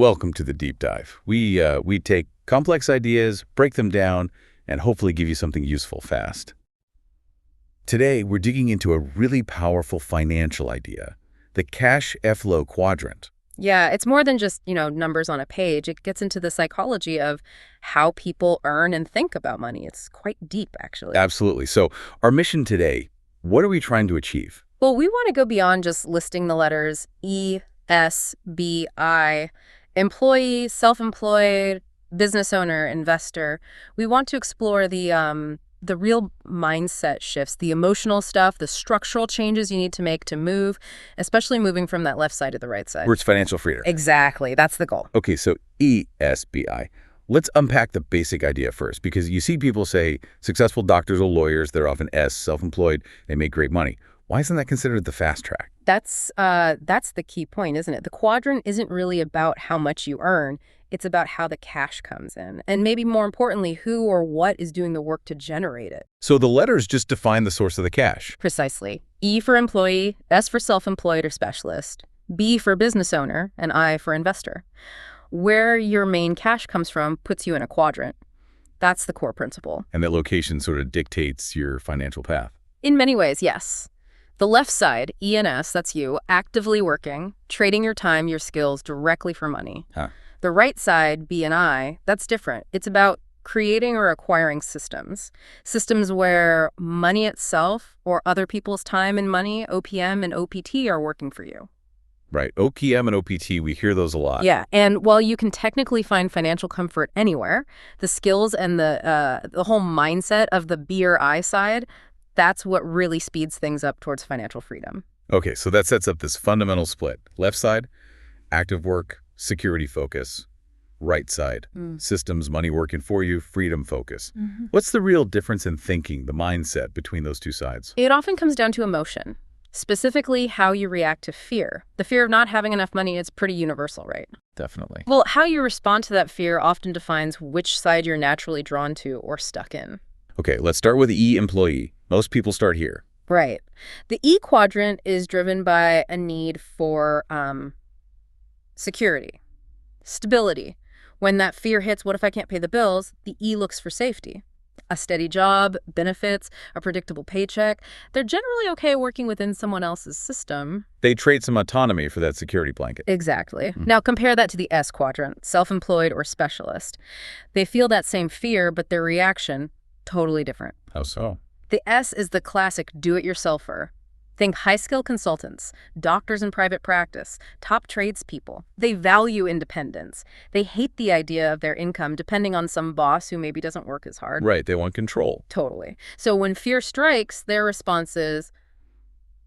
Welcome to the deep dive. We take complex ideas, break them down, and hopefully give you something useful fast. Today, we're digging into a really powerful financial idea, the Cashflow Quadrant. Yeah, it's more than just, numbers on a page. It gets into the psychology of how people earn and think about money. It's quite deep, actually. Absolutely. So our mission today, what are we trying to achieve? Well, we want to go beyond just listing the letters E, S, B, I, employee, self-employed, business owner, investor. We want to explore the real mindset shifts, the emotional stuff, the structural changes you need to make to move, especially moving from that left side to the right side. Where it's financial freedom. Exactly. That's the goal. Okay, so ESBI. Let's unpack the basic idea first, because you see people say successful doctors or lawyers, they're often S, self-employed, they make great money. Why isn't that considered the fast track? That's the key point, isn't it? The quadrant isn't really about how much you earn. It's about how the cash comes in. And maybe more importantly, who or what is doing the work to generate it. So the letters just define the source of the cash. Precisely. E for employee, S for self-employed or specialist, B for business owner, and I for investor. Where your main cash comes from puts you in a quadrant. That's the core principle. And that location sort of dictates your financial path. In many ways, yes. The left side, E and S, that's you, actively working, trading your time, your skills directly for money. The right side, B and I, that's different. It's about creating or acquiring systems. Systems where money itself or other people's time and money, OPM and OPT, are working for you. Right. OPM and OPT, we hear those a lot. Yeah. And while you can technically find financial comfort anywhere, the skills and the whole mindset of the B or I side, that's what really speeds things up towards financial freedom. Okay, so that sets up this fundamental split. Left side, active work, security focus. Right side, systems, money working for you, freedom focus. What's the real difference in thinking, the mindset between those two sides? It often comes down to emotion, specifically how you react to fear. The fear of not having enough money is pretty universal, right? Definitely. Well, how you respond to that fear often defines which side you're naturally drawn to or stuck in. Okay, let's start with the E, employee. Most people start here. Right. The E quadrant is driven by a need for security, stability. When that fear hits, what if I can't pay the bills? The E looks for safety. A steady job, benefits, a predictable paycheck. They're generally okay working within someone else's system. They trade some autonomy for that security blanket. Exactly. Now compare that to the S quadrant, self-employed or specialist. They feel that same fear, but their reaction, totally different. How so? The S is the classic do-it-yourselfer. Think high-skill consultants, doctors in private practice, top tradespeople. They value independence. They hate the idea of their income depending on some boss who maybe doesn't work as hard. Right, they want control. Totally. So when fear strikes, their response is,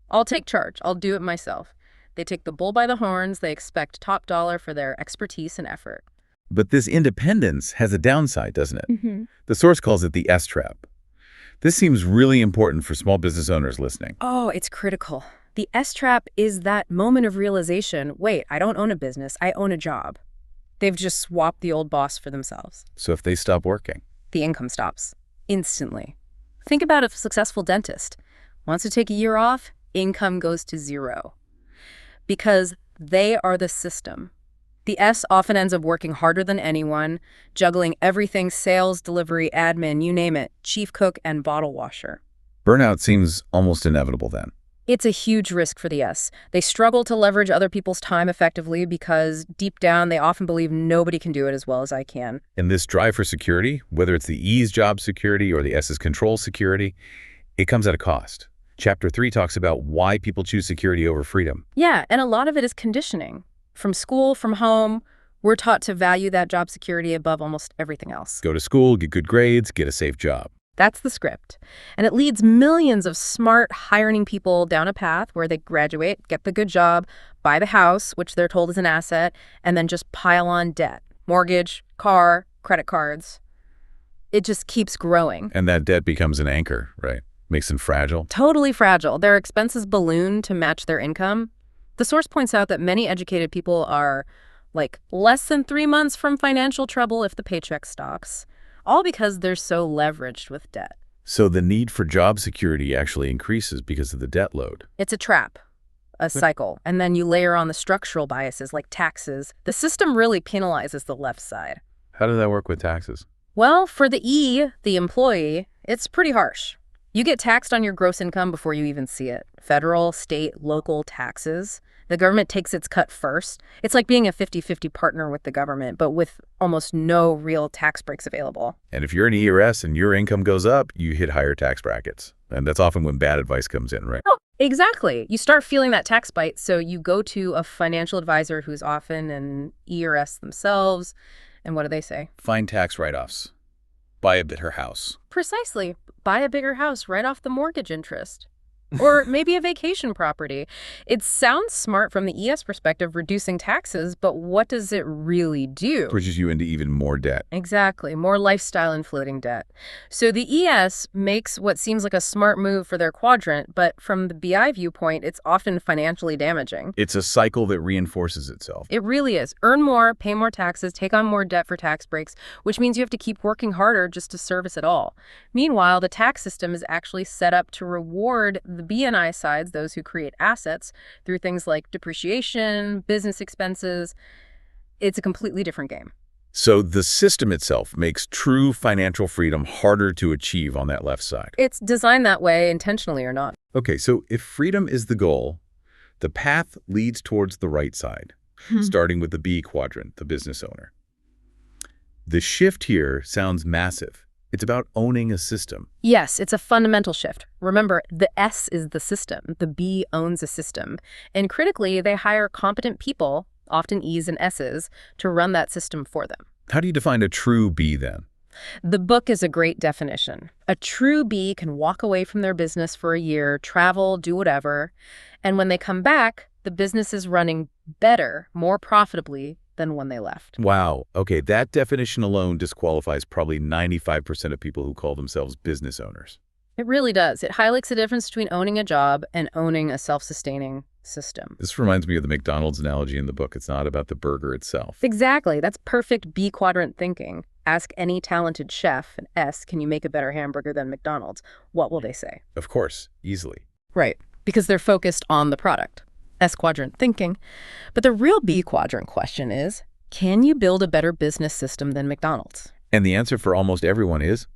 I'll take charge. I'll do it myself. They take the bull by the horns. They expect top dollar for their expertise and effort. But this independence has a downside, doesn't it? The source calls it the S trap. This seems really important for small business owners listening. Oh, it's critical. The S-trap is that moment of realization, wait, I don't own a business, I own a job. They've just swapped the old boss for themselves. So if they stop working? The income stops. Instantly. Think about a successful dentist. Wants to take a year off, income goes to zero. Because they are the system. The S often ends up working harder than anyone, juggling everything: sales, delivery, admin, you name it, chief cook and bottle washer. Burnout seems almost inevitable then. It's a huge risk for the S. They struggle to leverage other people's time effectively because deep down they often believe nobody can do it as well as I can. And this drive for security, whether it's the E's job security or the S's control security, it comes at a cost. Chapter 3 talks about why people choose security over freedom. Yeah, and a lot of it is conditioning. From school, from home, we're taught to value that job security above almost everything else. Go to school, get good grades, get a safe job. That's the script. And it leads millions of smart, high-earning people down a path where they graduate, get the good job, buy the house, which they're told is an asset, and then just pile on debt. Mortgage, car, credit cards. It just keeps growing. And that debt becomes an anchor, right? Makes them fragile. Totally fragile. Their expenses balloon to match their income. The source points out that many educated people are, less than 3 months from financial trouble if the paycheck stops, all because they're so leveraged with debt. So the need for job security actually increases because of the debt load. It's a trap. a cycle. And then you layer on the structural biases like taxes. The system really penalizes the left side. How does that work with taxes? Well, for the E, the employee, it's pretty harsh. You get taxed on your gross income before you even see it. Federal, state, local taxes. The government takes its cut first. It's like being a 50-50 partner with the government, but with almost no real tax breaks available. And if you're an ERS and your income goes up, you hit higher tax brackets. And that's often when bad advice comes in, right? Oh, exactly. You start feeling that tax bite, so you go to a financial advisor who's often an ERS themselves. And what do they say? Find tax write-offs. Buy a bigger house. Precisely. Buy a bigger house right off the mortgage interest. Or maybe a vacation property. It sounds smart from the ES perspective, reducing taxes, but what does it really do? Pushes you into even more debt. Exactly. More lifestyle and floating debt. So the ES makes what seems like a smart move for their quadrant, but from the BI viewpoint, it's often financially damaging. It's a cycle that reinforces itself. It really is. Earn more, pay more taxes, take on more debt for tax breaks, which means you have to keep working harder just to service it all. Meanwhile, the tax system is actually set up to reward the BNI sides, those who create assets, through things like depreciation, business expenses. It's a completely different game. So the system itself makes true financial freedom harder to achieve on that left side. It's designed that way, intentionally or not. Okay, so if freedom is the goal, the path leads towards the right side, starting with the B quadrant, the business owner. The shift here sounds massive. It's about owning a system. Yes, it's a fundamental shift. Remember, the S is the system. The B owns a system. And critically, they hire competent people, often E's and S's, to run that system for them. How do you define a true B then? The book is a great definition. A true B can walk away from their business for a year, travel, do whatever, and when they come back, the business is running better, more profitably than when they left. Wow. Okay, that definition alone disqualifies probably 95% of people who call themselves business owners. It really does. It highlights the difference between owning a job and owning a self-sustaining system. This reminds me of the McDonald's analogy in the book. It's not about the burger itself. Exactly. That's perfect B quadrant thinking. Ask any talented chef, an S, can you make a better hamburger than McDonald's? What will they say? Of course, easily. Right, because they're focused on the product. S quadrant thinking. But the real B quadrant question is, can you build a better business system than McDonald's? And the answer for almost everyone is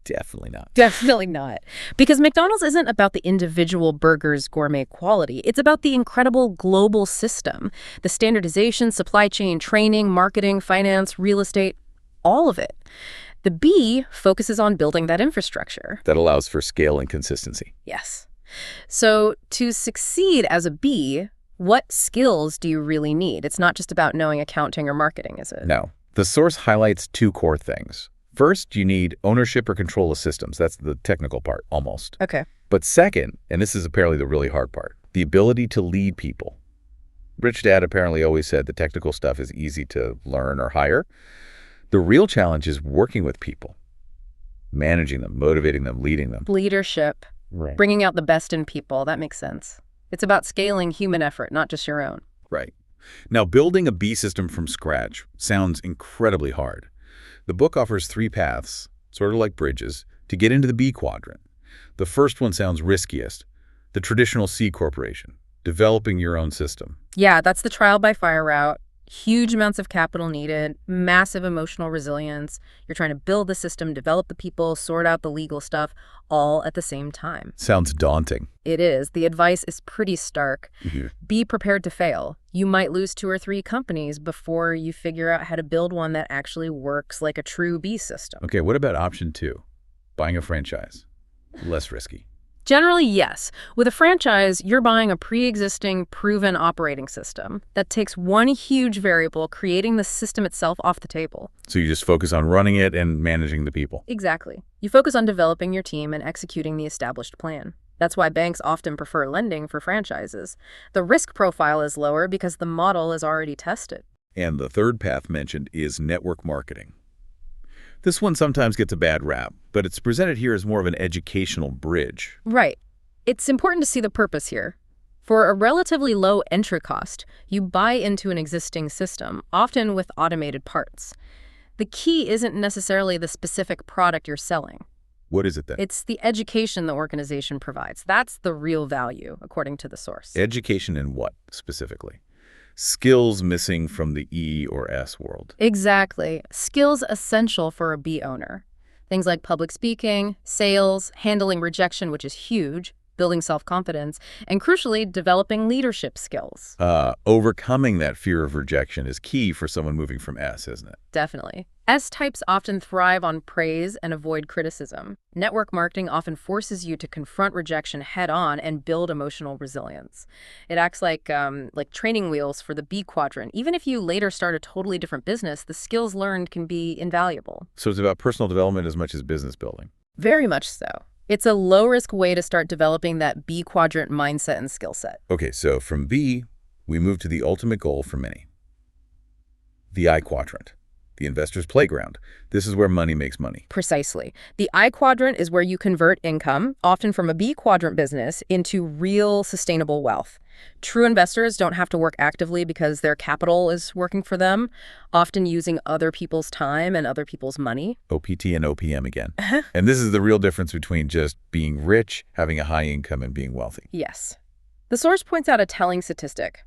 definitely not. Definitely not. Because McDonald's isn't about the individual burger's gourmet quality. It's about the incredible global system, the standardization, supply chain, training, marketing, finance, real estate, all of it. The B focuses on building that infrastructure. That allows for scale and consistency. Yes. So to succeed as a B, what skills do you really need? It's not just about knowing accounting or marketing, is it? No. The source highlights two core things. First, you need ownership or control of systems. That's the technical part, almost. Okay. But second, and this is apparently the really hard part, the ability to lead people. Rich Dad apparently always said the technical stuff is easy to learn or hire. The real challenge is working with people, managing them, motivating them, leading them. Leadership. Right. Bringing out the best in people. That makes sense. It's about scaling human effort, not just your own. Right. Now, building a B system from scratch sounds incredibly hard. The book offers 3 paths, sort of like bridges, to get into the B quadrant. The first one sounds riskiest, the traditional C corporation, developing your own system. Yeah, that's the trial by fire route. Huge amounts of capital needed, massive emotional resilience. You're trying to build the system, develop the people, sort out the legal stuff, all at the same time. Sounds daunting. It is. The advice is pretty stark. Mm-hmm. Be prepared to fail. You might lose 2 or 3 companies before you figure out how to build one that actually works like a true B system. Okay, what about option 2? Buying a franchise. Less risky. Generally, yes. With a franchise, you're buying a pre-existing, proven operating system that takes one huge variable, creating the system itself, off the table. So you just focus on running it and managing the people. Exactly. You focus on developing your team and executing the established plan. That's why banks often prefer lending for franchises. The risk profile is lower because the model is already tested. And the third path mentioned is network marketing. This one sometimes gets a bad rap, but it's presented here as more of an educational bridge. Right. It's important to see the purpose here. For a relatively low entry cost, you buy into an existing system, often with automated parts. The key isn't necessarily the specific product you're selling. What is it then? It's the education the organization provides. That's the real value, according to the source. Education in what, specifically? Skills missing from the E or S world. Exactly. Skills essential for a B owner. Things like public speaking, sales, handling rejection, which is huge, building self-confidence, and crucially, developing leadership skills. Overcoming that fear of rejection is key for someone moving from S, isn't it? Definitely. S-types often thrive on praise and avoid criticism. Network marketing often forces you to confront rejection head-on and build emotional resilience. It acts like training wheels for the B quadrant. Even if you later start a totally different business, the skills learned can be invaluable. So it's about personal development as much as business building. Very much so. It's a low-risk way to start developing that B quadrant mindset and skill set. Okay, so from B, we move to the ultimate goal for many. The I quadrant. The investor's playground. This is where money makes money. Precisely. The I quadrant is where you convert income, often from a B quadrant business, into real sustainable wealth. True investors don't have to work actively because their capital is working for them, often using other people's time and other people's money. OPT and OPM again. And this is the real difference between just being rich, having a high income, and being wealthy. Yes. The source points out a telling statistic.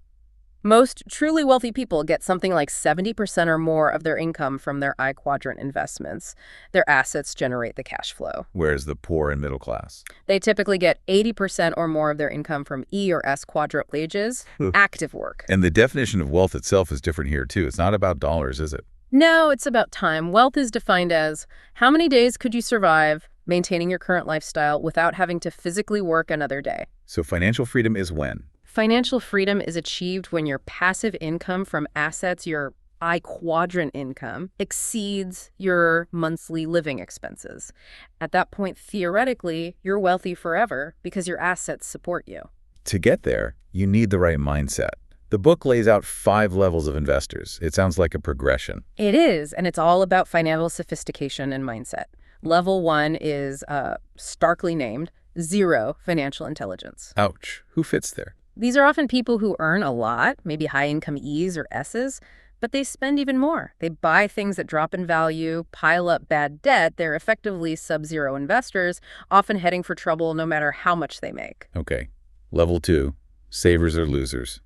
Most truly wealthy people get something like 70% or more of their income from their I quadrant investments. Their assets generate the cash flow. Whereas the poor and middle class? They typically get 80% or more of their income from E or S quadrant wages, active work. And the definition of wealth itself is different here, too. It's not about dollars, is it? No, it's about time. Wealth is defined as how many days could you survive maintaining your current lifestyle without having to physically work another day. So financial freedom is when? Financial freedom is achieved when your passive income from assets, your I quadrant income, exceeds your monthly living expenses. At that point, theoretically, you're wealthy forever because your assets support you. To get there, you need the right mindset. The book lays out 5 levels of investors. It sounds like a progression. It is, and it's all about financial sophistication and mindset. Level 1 is starkly named 0 financial intelligence. Ouch. Who fits there? These are often people who earn a lot, maybe high-income E's or S's, but they spend even more. They buy things that drop in value, pile up bad debt. They're effectively sub-zero investors, often heading for trouble no matter how much they make. Okay. Level 2, savers or losers.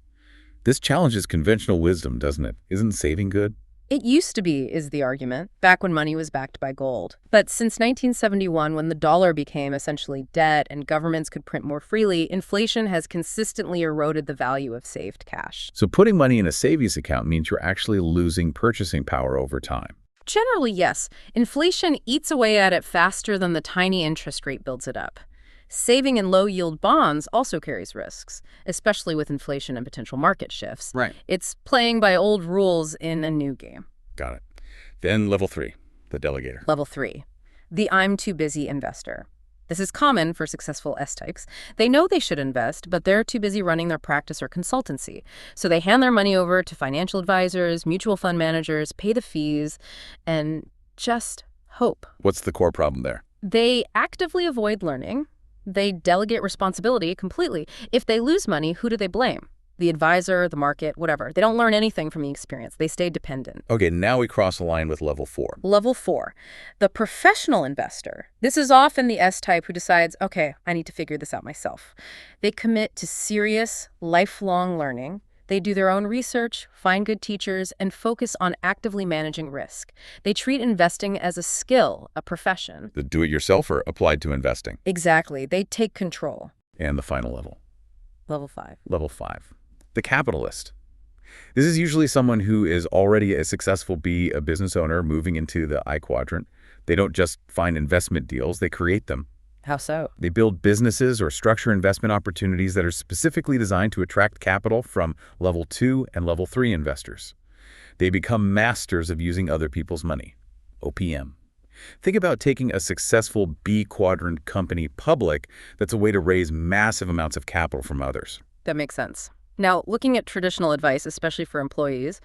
This challenges conventional wisdom, doesn't it? Isn't saving good? It used to be, is the argument, back when money was backed by gold. But since 1971, when the dollar became essentially debt and governments could print more freely, inflation has consistently eroded the value of saved cash. So putting money in a savings account means you're actually losing purchasing power over time. Generally, yes. Inflation eats away at it faster than the tiny interest rate builds it up. Saving in low-yield bonds also carries risks, especially with inflation and potential market shifts. Right. It's playing by old rules in a new game. Got it. Then level 3, the delegator. Level 3, the I'm too busy investor. This is common for successful S-types. They know they should invest, but they're too busy running their practice or consultancy. So they hand their money over to financial advisors, mutual fund managers, pay the fees, and just hope. What's the core problem there? They actively avoid learning. They delegate responsibility completely. If they lose money, who do they blame? The advisor, the market, whatever. They don't learn anything from the experience. They stay dependent. Okay, now we cross the line with level 4. Level 4, the professional investor. This is often the S-type who decides, okay, I need to figure this out myself. They commit to serious, lifelong learning. They do their own research, find good teachers, and focus on actively managing risk. They treat investing as a skill, a profession. The do-it-yourselfer applied to investing. Exactly. They take control. And the final level. Level 5. Level 5. The capitalist. This is usually someone who is already a successful a business owner moving into the I quadrant. They don't just find investment deals, they create them. How so? They build businesses or structure investment opportunities that are specifically designed to attract capital from level 2 and level 3 investors. They become masters of using other people's money. OPM. Think about taking a successful B quadrant company public that's a way to raise massive amounts of capital from others. That makes sense. Now, looking at traditional advice, especially for employees,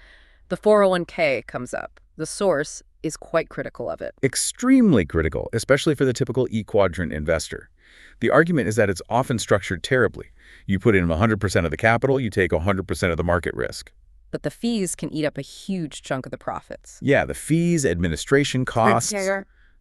the 401k comes up. The source is quite critical of it. Extremely critical, especially for the typical E-quadrant investor. The argument is that it's often structured terribly. You put in 100% of the capital, you take 100% of the market risk. But the fees can eat up a huge chunk of the profits. Yeah, the fees, administration costs.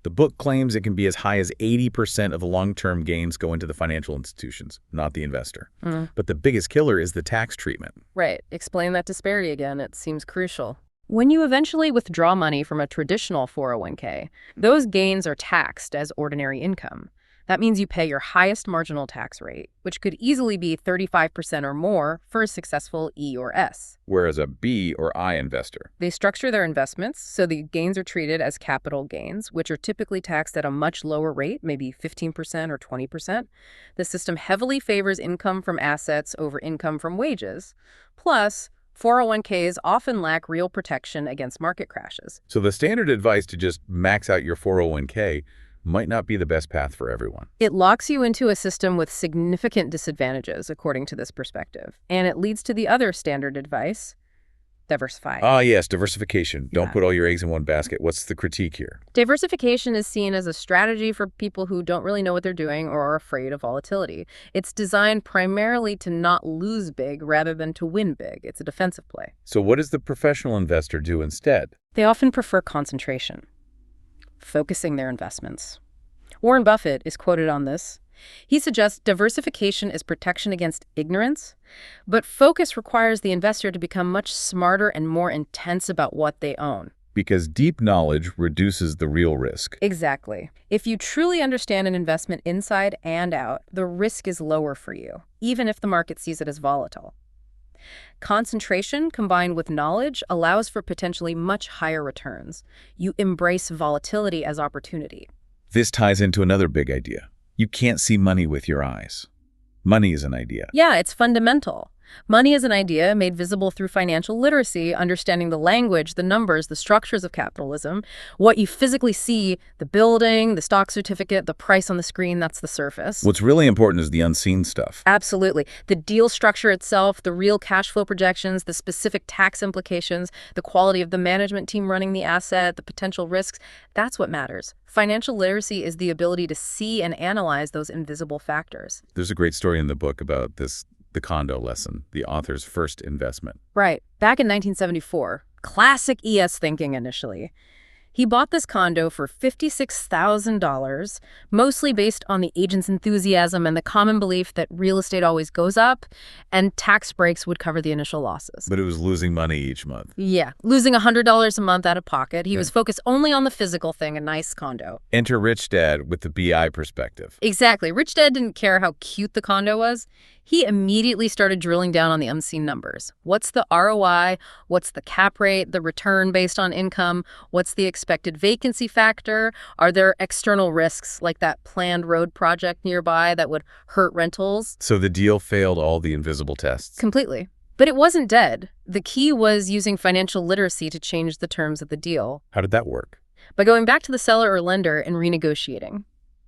The book claims it can be as high as 80% of the long-term gains go into the financial institutions, not the investor. But the biggest killer is the tax treatment. Right. Explain that disparity again. It seems crucial. When you eventually withdraw money from a traditional 401k, those gains are taxed as ordinary income. That means you pay your highest marginal tax rate, which could easily be 35% or more for a successful E or S. Whereas a B or I investor, They structure their investments so the gains are treated as capital gains, which are typically taxed at a much lower rate, maybe 15% or 20%. The system heavily favors income from assets over income from wages. Plus, 401ks often lack real protection against market crashes. so the standard advice to just max out your 401k might not be the best path for everyone. It locks you into a system with significant disadvantages, according to this perspective. And it leads to the other standard advice: diversify. Ah, yes, diversification. Don't Yeah. put all your eggs in one basket. What's the critique here? Diversification is seen as a strategy for people who don't really know what they're doing or are afraid of volatility. It's designed primarily to not lose big rather than to win big. It's a defensive play. So what does the professional investor do instead? They often prefer concentration, focusing their investments. Warren Buffett is quoted on this. He suggests diversification is protection against ignorance, but focus requires the investor to become much smarter and more intense about what they own. Because deep knowledge reduces the real risk. Exactly. If you truly understand an investment inside and out, the risk is lower for you, even if the market sees it as volatile. Concentration combined with knowledge allows for potentially much higher returns. You embrace volatility as opportunity. This ties into another big idea. You can't see money with your eyes. Money is an idea. Yeah, it's fundamental. Money is an idea made visible through financial literacy, understanding the language, the numbers, the structures of capitalism. What you physically see, the building, the stock certificate, the price on the screen, that's the surface. What's really important is the unseen stuff. Absolutely. The deal structure itself, the real cash flow projections, the specific tax implications, the quality of the management team running the asset, the potential risks, that's what matters. Financial literacy is the ability to see and analyze those invisible factors. There's a great story in the book about this, the condo lesson, the author's first investment. Right. Back in 1974, classic ES thinking initially. He bought this condo for $56,000, mostly based on the agent's enthusiasm and the common belief that real estate always goes up and tax breaks would cover the initial losses. But it was losing money each month. Yeah, losing $100 a month out of pocket. He was focused only on the physical thing, a nice condo. Enter Rich Dad with the BI perspective. Exactly. Rich Dad didn't care how cute the condo was. He immediately started drilling down on the unseen numbers. What's the ROI? What's the cap rate, the return based on income? What's the expected vacancy factor? Are there external risks like that planned road project nearby that would hurt rentals? So the deal failed all the invisible tests. Completely. But it wasn't dead. The key was using financial literacy to change the terms of the deal. How did that work? By going back to the seller or lender and renegotiating,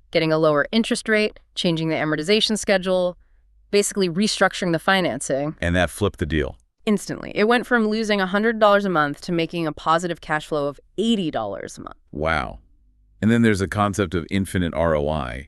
getting a lower interest rate, changing the amortization schedule, basically restructuring the financing. And that flipped the deal. Instantly. It went from losing $100 a month to making a positive cash flow of $80 a month. Wow. And then there's the concept of infinite ROI.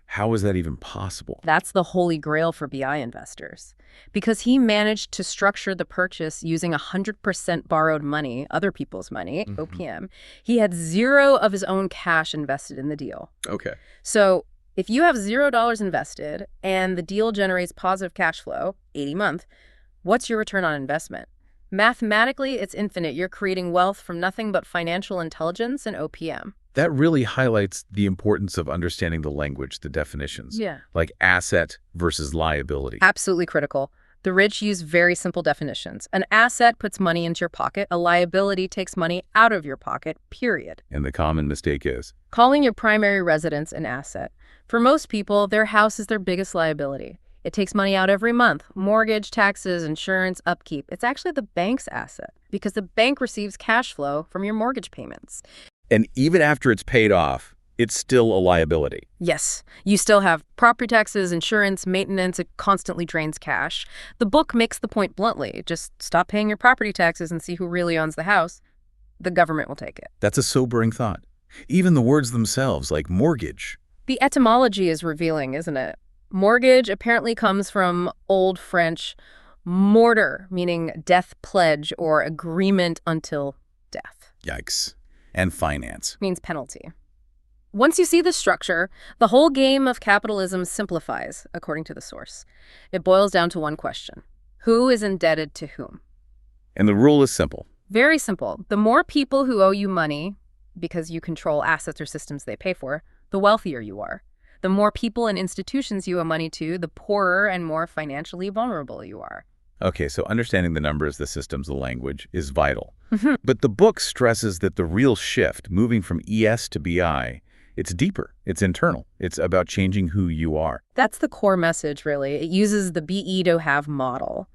How is that even possible? That's the holy grail for BI investors. Because he managed to structure the purchase using 100% borrowed money, other people's money, OPM. He had zero of his own cash invested in the deal. Okay. So if you have $0 invested and the deal generates positive cash flow, 80 a month, what's your return on investment? Mathematically, it's infinite. You're creating wealth from nothing but financial intelligence and OPM. That really highlights the importance of understanding the language, the definitions. Yeah. Like asset versus liability. Absolutely critical. The rich use very simple definitions. An asset puts money into your pocket. A liability takes money out of your pocket, period. And the common mistake is? Calling your primary residence an asset. For most people, their house is their biggest liability. It takes money out every month. Mortgage, taxes, insurance, upkeep. It's actually the bank's asset because the bank receives cash flow from your mortgage payments. And even after it's paid off, it's still a liability. Yes, you still have property taxes, insurance, maintenance. It constantly drains cash. The book makes the point bluntly. Just stop paying your property taxes and see who really owns the house. The government will take it. That's a sobering thought. Even the words themselves, like mortgage. The etymology is revealing, isn't it? Mortgage apparently comes from Old French mortar, meaning death pledge or agreement until death. Yikes. And finance. Means penalty. Once you see the structure, the whole game of capitalism simplifies, according to the source. It boils down to one question. Who is indebted to whom? And the rule is simple. Very simple. The more people who owe you money, because you control assets or systems they pay for, the wealthier you are. The more people and institutions you owe money to, the poorer and more financially vulnerable you are. Okay, so understanding the numbers, the systems, the language is vital. But the book stresses that the real shift, moving from ES to BI, it's deeper, it's internal, it's about changing who you are. That's the core message, really. It uses the BE to have model.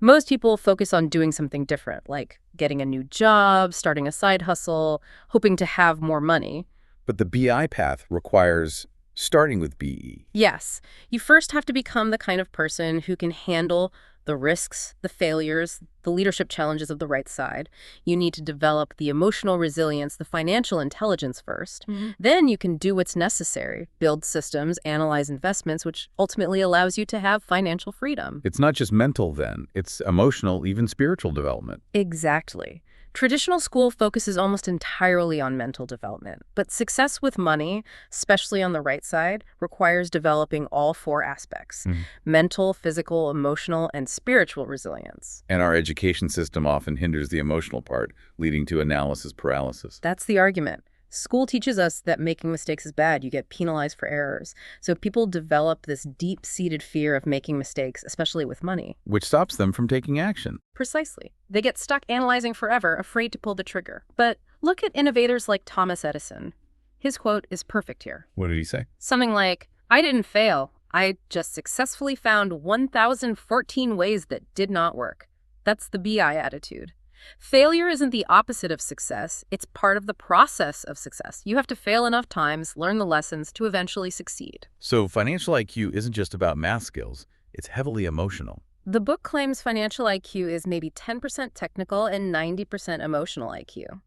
Most people focus on doing something different, like getting a new job, starting a side hustle, hoping to have more money. But the BI path requires starting with BE. Yes, you first have to become the kind of person who can handle the risks, the failures, the leadership challenges of the right side. You need to develop the emotional resilience, the financial intelligence first. Then you can do what's necessary, build systems, analyze investments, which ultimately allows you to have financial freedom. It's not just mental then, it's emotional, even spiritual development. Exactly. Traditional school focuses almost entirely on mental development, but success with money, especially on the right side, requires developing all four aspects: mental, physical, emotional, and spiritual resilience. And our education system often hinders the emotional part, leading to analysis paralysis. That's the argument. School teaches us that making mistakes is bad. You get penalized for errors. So people develop this deep-seated fear of making mistakes, especially with money. Which stops them from taking action. Precisely. They get stuck analyzing forever, afraid to pull the trigger. But look at innovators like Thomas Edison. His quote is perfect here. What did he say? Something like, "I didn't fail. I just successfully found 1,014 ways that did not work." That's the BI attitude. Failure isn't the opposite of success. It's part of the process of success. You have to fail enough times, learn the lessons to eventually succeed. So financial IQ isn't just about math skills. It's heavily emotional. The book claims financial IQ is maybe 10% technical and 90% emotional IQ.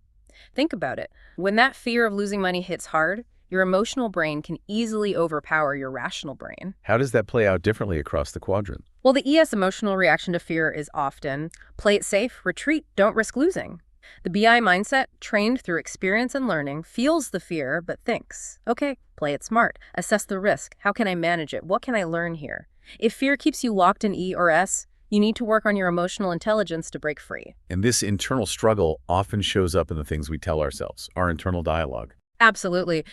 Think about it. When that fear of losing money hits hard, your emotional brain can easily overpower your rational brain. How does that play out differently across the quadrant? Well, the ES emotional reaction to fear is often, play it safe, retreat, don't risk losing. The BI mindset, trained through experience and learning, feels the fear but thinks, okay, play it smart, assess the risk, how can I manage it, what can I learn here? If fear keeps you locked in E or S, you need to work on your emotional intelligence to break free. And this internal struggle often shows up in the things we tell ourselves, our internal dialogue. Absolutely.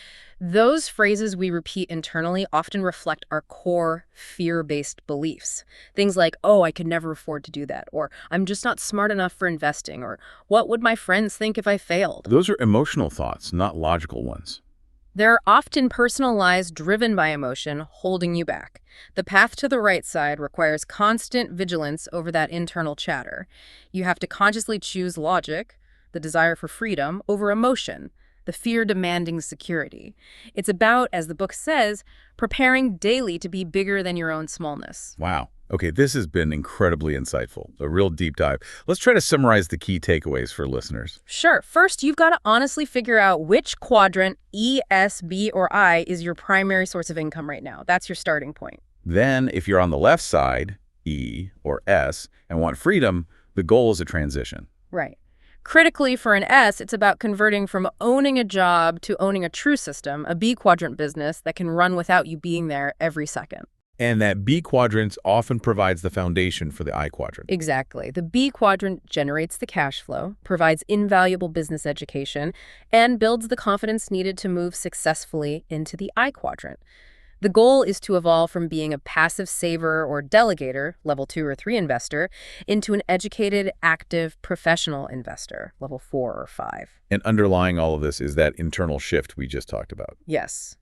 Those phrases we repeat internally often reflect our core fear-based beliefs. Things like, oh, I could never afford to do that, or I'm just not smart enough for investing, or what would my friends think if I failed? Those are emotional thoughts, not logical ones. They're often personal lies driven by emotion, holding you back. The path to the right side requires constant vigilance over that internal chatter. You have to consciously choose logic, the desire for freedom, over emotion, the fear demanding security. It's about, as the book says, preparing daily to be bigger than your own smallness. Wow. Okay, this has been incredibly insightful, a real deep dive. Let's try to summarize the key takeaways for listeners. Sure. First, you've got to honestly figure out which quadrant, E, S, B, or I, is your primary source of income right now. That's your starting point. Then, if you're on the left side, E or S, and want freedom, the goal is a transition. Right. Critically, for an S, it's about converting from owning a job to owning a true system, a B quadrant business that can run without you being there every second. And that B quadrant often provides the foundation for the I quadrant. Exactly. The B quadrant generates the cash flow, provides invaluable business education, and builds the confidence needed to move successfully into the I quadrant. The goal is to evolve from being a passive saver or delegator, level 2 or 3 investor, into an educated, active, professional investor, level 4 or 5. And underlying all of this is that internal shift we just talked about. Yes.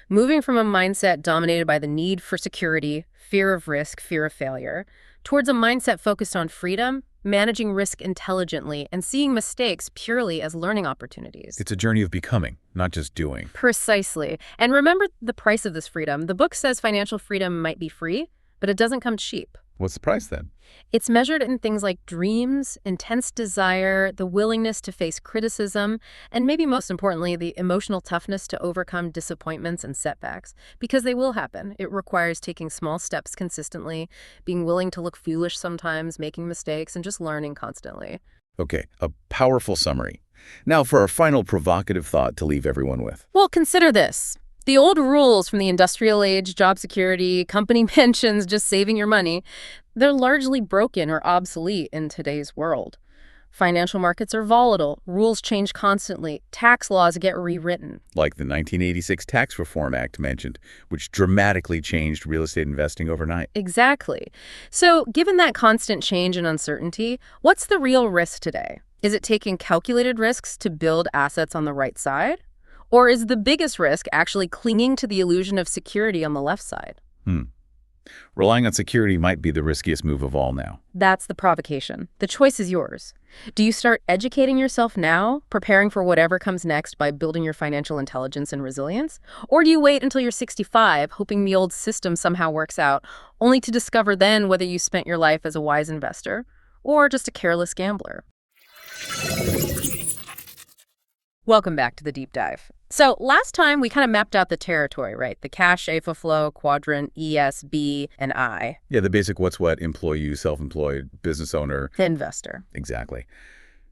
Moving from a mindset dominated by the need for security, fear of risk, fear of failure, towards a mindset focused on freedom, managing risk intelligently, and seeing mistakes purely as learning opportunities. It's a journey of becoming, not just doing. Precisely. And remember the price of this freedom. The book says financial freedom might be free, but it doesn't come cheap. What's the price then? It's measured in things like dreams, intense desire, the willingness to face criticism, and maybe most importantly, the emotional toughness to overcome disappointments and setbacks, because they will happen. It requires taking small steps consistently, being willing to look foolish sometimes, making mistakes, and just learning constantly. Okay, a powerful summary. Now for our final provocative thought to leave everyone with. Well, consider this. The old rules from the industrial age, job security, company pensions, just saving your money, they're largely broken or obsolete in today's world. Financial markets are volatile, rules change constantly, tax laws get rewritten. Like the 1986 Tax Reform Act mentioned, which dramatically changed real estate investing overnight. Exactly. So given that constant change and uncertainty, what's the real risk today? Is it taking calculated risks to build assets on the right side? Or is the biggest risk actually clinging to the illusion of security on the left side? Relying on security might be the riskiest move of all now. That's the provocation. The choice is yours. Do you start educating yourself now, preparing for whatever comes next by building your financial intelligence and resilience? Or do you wait until you're 65, hoping the old system somehow works out, only to discover then whether you spent your life as a wise investor or just a careless gambler? Welcome back to the deep dive. So last time we kind of mapped out the territory, right? The cash, flow, quadrant, ES, B, and I. Yeah, the basic what's what, employee, self-employed, business owner. Investor. Exactly.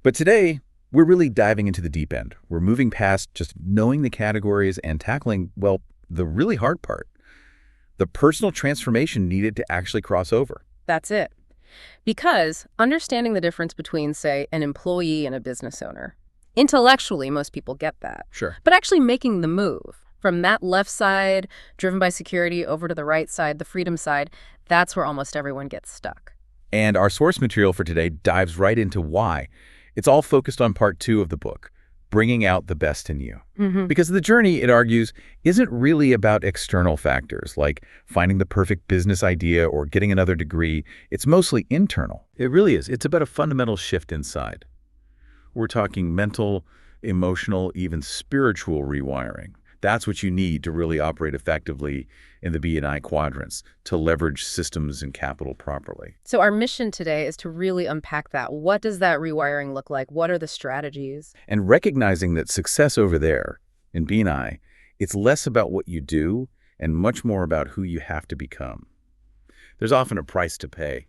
But today, we're really diving into the deep end. We're moving past just knowing the categories and tackling, well, the really hard part. The personal transformation needed to actually cross over. That's it. Because understanding the difference between, say, an employee and a business owner, intellectually, most people get that. Sure. But actually making the move from that left side, driven by security, over to the right side, the freedom side, that's where almost everyone gets stuck. And our source material for today dives right into why. It's all focused on part 2 of the book, bringing out the best in you. Because the journey, it argues, isn't really about external factors like finding the perfect business idea or getting another degree. It's mostly internal. It really is. It's about a fundamental shift inside. We're talking mental, emotional, even spiritual rewiring. That's what you need to really operate effectively in the B and I quadrants, to leverage systems and capital properly. So our mission today is to really unpack that. What does that rewiring look like? What are the strategies? And recognizing that success over there in B and I, it's less about what you do and much more about who you have to become. There's often a price to pay.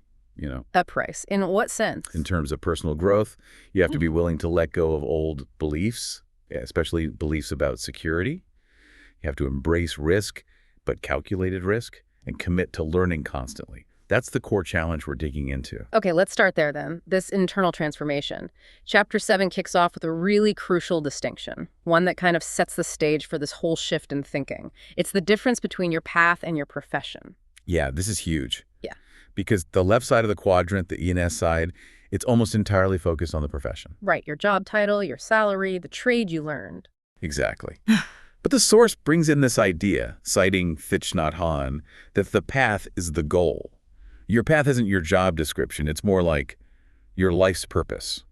A price. In what sense? In terms of personal growth, you have to be willing to let go of old beliefs, especially beliefs about security. You have to embrace risk, but calculated risk, and commit to learning constantly. That's the core challenge we're digging into. Okay, let's start there then. This internal transformation. Chapter 7 kicks off with a really crucial distinction, one that kind of sets the stage for this whole shift in thinking. It's the difference between your path and your profession. Yeah, this is huge. Yeah. Because the left side of the quadrant, the E&S side, it's almost entirely focused on the profession. Right, your job title, your salary, the trade you learned. Exactly. But the source brings in this idea, citing Thich Nhat Hanh, that the path is the goal. Your path isn't your job description. It's more like your life's purpose.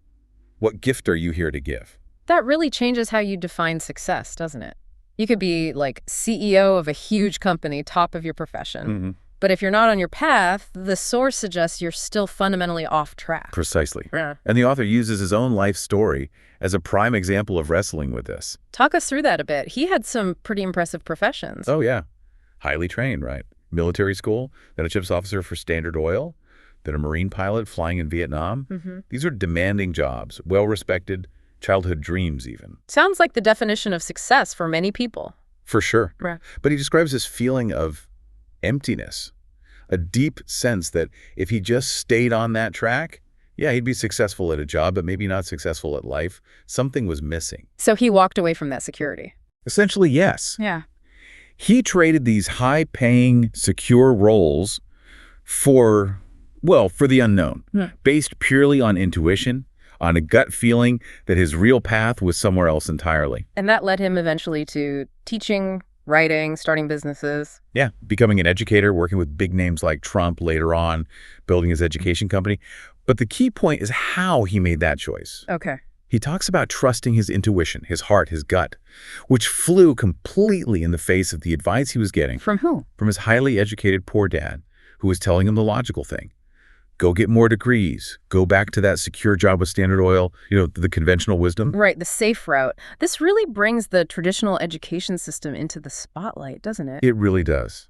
What gift are you here to give? That really changes how you define success, doesn't it? You could be like CEO of a huge company, top of your profession. But if you're not on your path, the source suggests you're still fundamentally off track. Precisely. Yeah. And the author uses his own life story as a prime example of wrestling with this. Talk us through that a bit. He had some pretty impressive professions. Oh, yeah. Highly trained, right? Military school, then a chief's officer for Standard Oil, then a Marine pilot flying in Vietnam. These are demanding jobs, well-respected, childhood dreams even. Sounds like the definition of success for many people. For sure. Right. But he describes this feeling of emptiness, a deep sense that if he just stayed on that track, yeah, he'd be successful at a job, but maybe not successful at life. Something was missing. So he walked away from that security. Essentially, yes. Yeah. He traded these high-paying, secure roles for the unknown, based purely on intuition, on a gut feeling that his real path was somewhere else entirely. And that led him eventually to teaching, writing, starting businesses. Yeah, becoming an educator, working with big names like Trump later on, building his education company. But the key point is how he made that choice. Okay. He talks about trusting his intuition, his heart, his gut, which flew completely in the face of the advice he was getting. From who? From his highly educated poor dad, who was telling him the logical thing. Go get more degrees. Go back to that secure job with Standard Oil, the conventional wisdom. Right, the safe route. This really brings the traditional education system into the spotlight, doesn't it? It really does.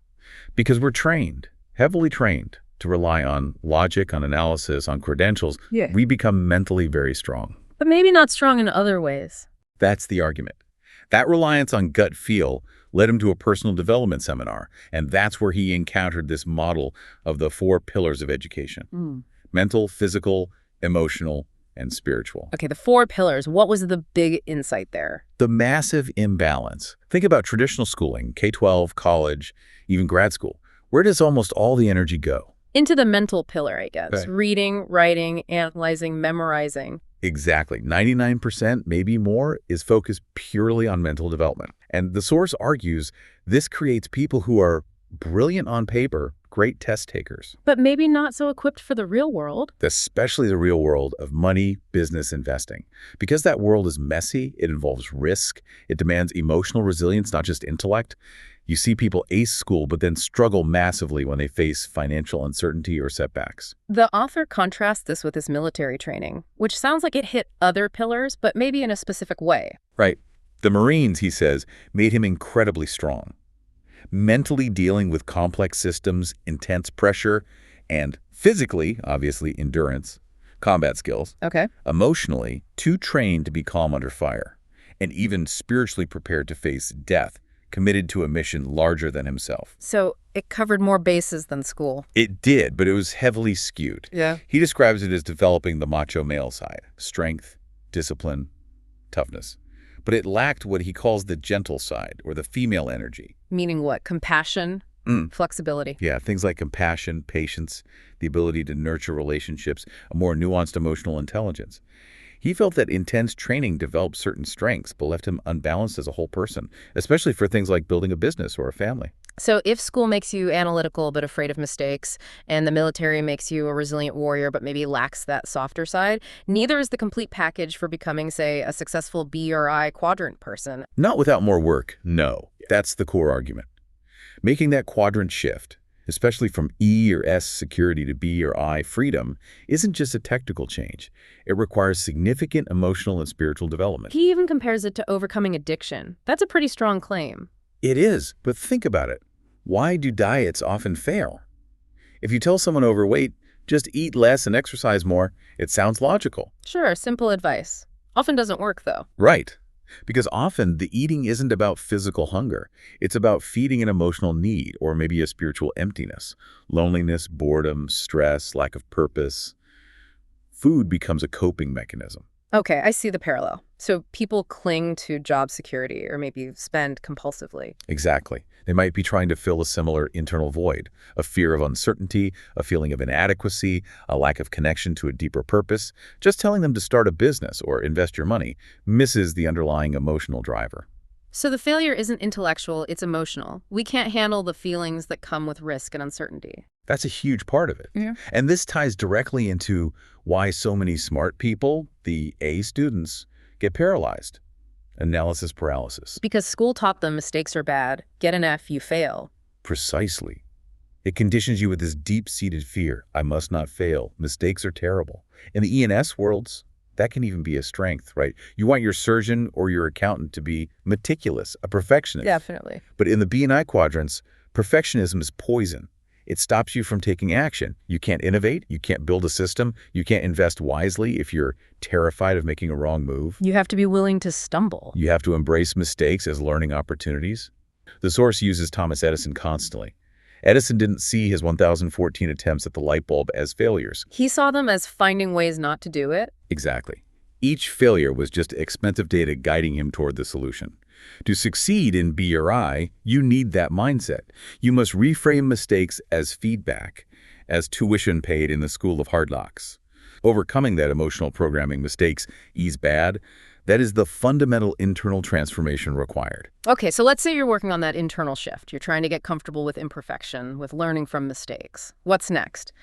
Because we're trained, heavily trained, to rely on logic, on analysis, on credentials. Yeah. We become mentally very strong. But maybe not strong in other ways. That's the argument. That reliance on gut feel led him to a personal development seminar, and that's where he encountered this model of the 4 pillars of education. Mental, physical, emotional, and spiritual. Okay, the 4 pillars. What was the big insight there? The massive imbalance. Think about traditional schooling, K-12, college, even grad school. Where does almost all the energy go? Into the mental pillar, I guess. Right. Reading, writing, analyzing, memorizing. Exactly. 99%, maybe more, is focused purely on mental development. And the source argues this creates people who are brilliant on paper, great test takers. But maybe not so equipped for the real world. Especially the real world of money, business, investing. Because that world is messy, it involves risk, it demands emotional resilience, not just intellect. You see people ace school but then struggle massively when they face financial uncertainty or setbacks. The author contrasts this with his military training, which sounds like it hit other pillars, but maybe in a specific way. Right. The Marines, he says, made him incredibly strong. Mentally dealing with complex systems, intense pressure, and physically, obviously, endurance, combat skills. Okay. Emotionally, too trained to be calm under fire, and even spiritually prepared to face death, committed to a mission larger than himself. So it covered more bases than school. It did, but it was heavily skewed. Yeah. He describes it as developing the macho male side, strength, discipline, toughness. But it lacked what he calls the gentle side, or the female energy. Meaning what? Compassion? Flexibility? Yeah, things like compassion, patience, the ability to nurture relationships, a more nuanced emotional intelligence. He felt that intense training developed certain strengths, but left him unbalanced as a whole person, especially for things like building a business or a family. So if school makes you analytical but afraid of mistakes, and the military makes you a resilient warrior but maybe lacks that softer side, neither is the complete package for becoming, say, a successful B or I quadrant person. Not without more work, no. That's the core argument. Making that quadrant shift, especially from E or S security to B or I freedom, isn't just a technical change. It requires significant emotional and spiritual development. He even compares it to overcoming addiction. That's a pretty strong claim. It is, but think about it. Why do diets often fail? If you tell someone overweight, just eat less and exercise more, it sounds logical. Sure, simple advice. Often doesn't work, though. Right. Because often the eating isn't about physical hunger. It's about feeding an emotional need or maybe a spiritual emptiness. Loneliness, boredom, stress, lack of purpose. Food becomes a coping mechanism. Okay, I see the parallel. So people cling to job security or maybe spend compulsively. Exactly. They might be trying to fill a similar internal void, a fear of uncertainty, a feeling of inadequacy, a lack of connection to a deeper purpose. Just telling them to start a business or invest your money misses the underlying emotional driver. So the failure isn't intellectual, it's emotional. We can't handle the feelings that come with risk and uncertainty. That's a huge part of it. Yeah. And this ties directly into why so many smart people, the A students, get paralyzed. Analysis paralysis. Because school taught them mistakes are bad. Get an F, you fail. Precisely. It conditions you with this deep-seated fear. I must not fail. Mistakes are terrible. In the E&S worlds, that can even be a strength, right? You want your surgeon or your accountant to be meticulous, a perfectionist. Definitely. But in the B and I quadrants, perfectionism is poison. It stops you from taking action. You can't innovate. You can't build a system. You can't invest wisely if you're terrified of making a wrong move. You have to be willing to stumble. You have to embrace mistakes as learning opportunities. The source uses Thomas Edison constantly. Edison didn't see his 1,014 attempts at the light bulb as failures. He saw them as finding ways not to do it. Exactly. Each failure was just expensive data guiding him toward the solution. To succeed in B or I, you need that mindset. You must reframe mistakes as feedback, as tuition paid in the school of hard knocks. Overcoming that emotional programming mistakes is bad. That is the fundamental internal transformation required. Okay, so let's say you're working on that internal shift. You're trying to get comfortable with imperfection, with learning from mistakes. What's next?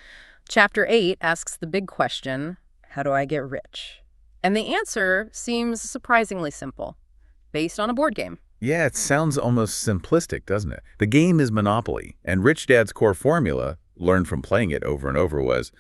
Chapter 8 asks the big question, how do I get rich? And the answer seems surprisingly simple, based on a board game. Yeah, it sounds almost simplistic, doesn't it? The game is Monopoly, and Rich Dad's core formula, learned from playing it over and over, was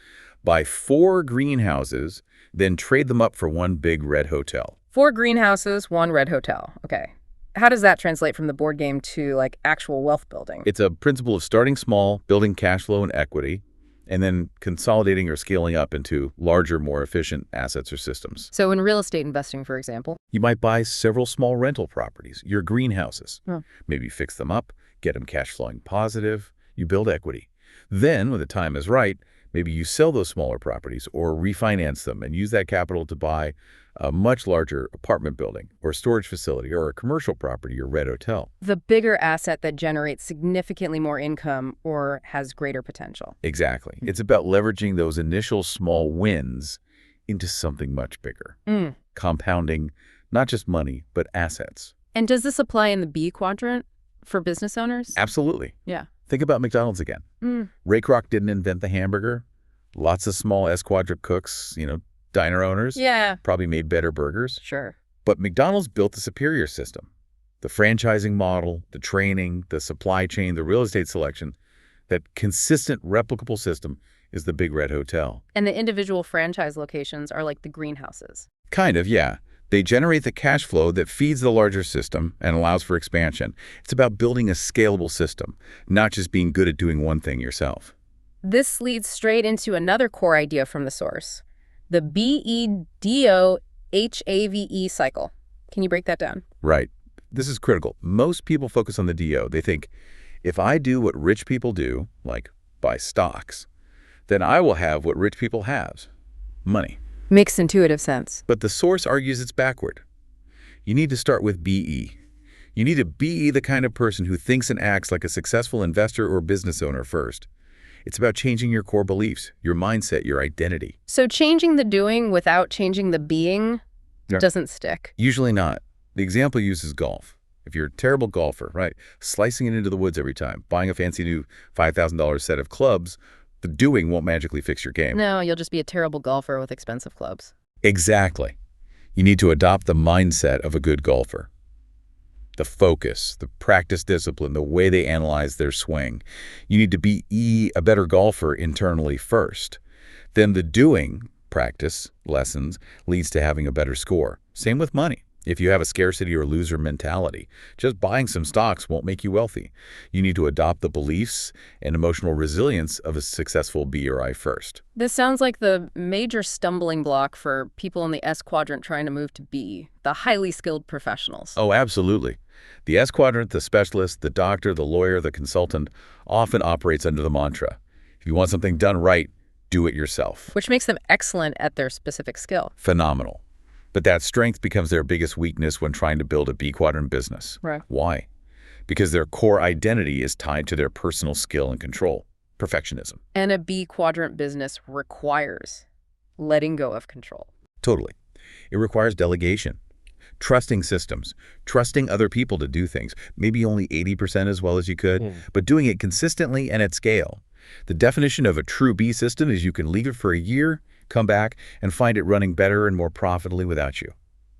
buy 4 greenhouses, then trade them up for one big red hotel. 4 greenhouses, 1 red hotel. Okay. How does that translate from the board game to, like, actual wealth building? It's a principle of starting small, building cash flow and equity, and then consolidating or scaling up into larger, more efficient assets or systems. So in real estate investing, for example, You might buy several small rental properties, your greenhouses. Oh. Maybe fix them up, get them cash flowing positive, you build equity. Then, when the time is right, maybe you sell those smaller properties or refinance them and use that capital to buy a much larger apartment building or storage facility or a commercial property or red hotel. the bigger asset that generates significantly more income or has greater potential. Exactly. It's about leveraging those initial small wins into something much bigger. Compounding not just money, but assets. And does this apply in the B quadrant for business owners? Absolutely. Yeah. Think about McDonald's again. Ray Kroc didn't invent the hamburger. Lots of small S-quadrant cooks, diner owners, Yeah. probably made better burgers. Sure. But McDonald's built the superior system. The franchising model, the training, the supply chain, the real estate selection, that consistent, replicable system is the Big Red Hotel. And the individual franchise locations are like the greenhouses. Kind of, yeah. They generate the cash flow that feeds the larger system and allows for expansion. It's about building a scalable system, not just being good at doing one thing yourself. This leads straight into another core idea from the source, the BEDOHAVE cycle. Can you break that down? Right. This is critical. Most people focus on the DO. They think, if I do what rich people do, like buy stocks, then I will have what rich people have, money. Makes intuitive sense. But the source argues it's backward. You need to start with BE. You need to be the kind of person who thinks and acts like a successful investor or business owner first. It's about changing your core beliefs, your mindset, your identity. So changing the doing without changing the being doesn't stick. Usually not. The example uses golf. If you're a terrible golfer, right, slicing it into the woods every time, buying a fancy new $5,000 set of clubs, the doing won't magically fix your game. No, you'll just be a terrible golfer with expensive clubs. Exactly. You need to adopt the mindset of a good golfer. The focus, the practice discipline, the way they analyze their swing. You need to be a better golfer internally first. Then the doing, practice, lessons, leads to having a better score. Same with money. If you have a scarcity or loser mentality, just buying some stocks won't make you wealthy. You need to adopt the beliefs and emotional resilience of a successful B or I first. This sounds like the major stumbling block for people in the S quadrant trying to move to B, the highly skilled professionals. Oh, absolutely. The S quadrant, the specialist, the doctor, the lawyer, the consultant, often operates under the mantra, if you want something done right, do it yourself. Which makes them excellent at their specific skill. Phenomenal. But that strength becomes their biggest weakness when trying to build a B quadrant business. Right. Why? Because their core identity is tied to their personal skill and control, perfectionism. And a B quadrant business requires letting go of control. Totally. It requires delegation, trusting systems, trusting other people to do things, maybe only 80% as well as you could, but doing it consistently and at scale. The definition of a true B system is you can leave it for a year, come back, and find it running better and more profitably without you.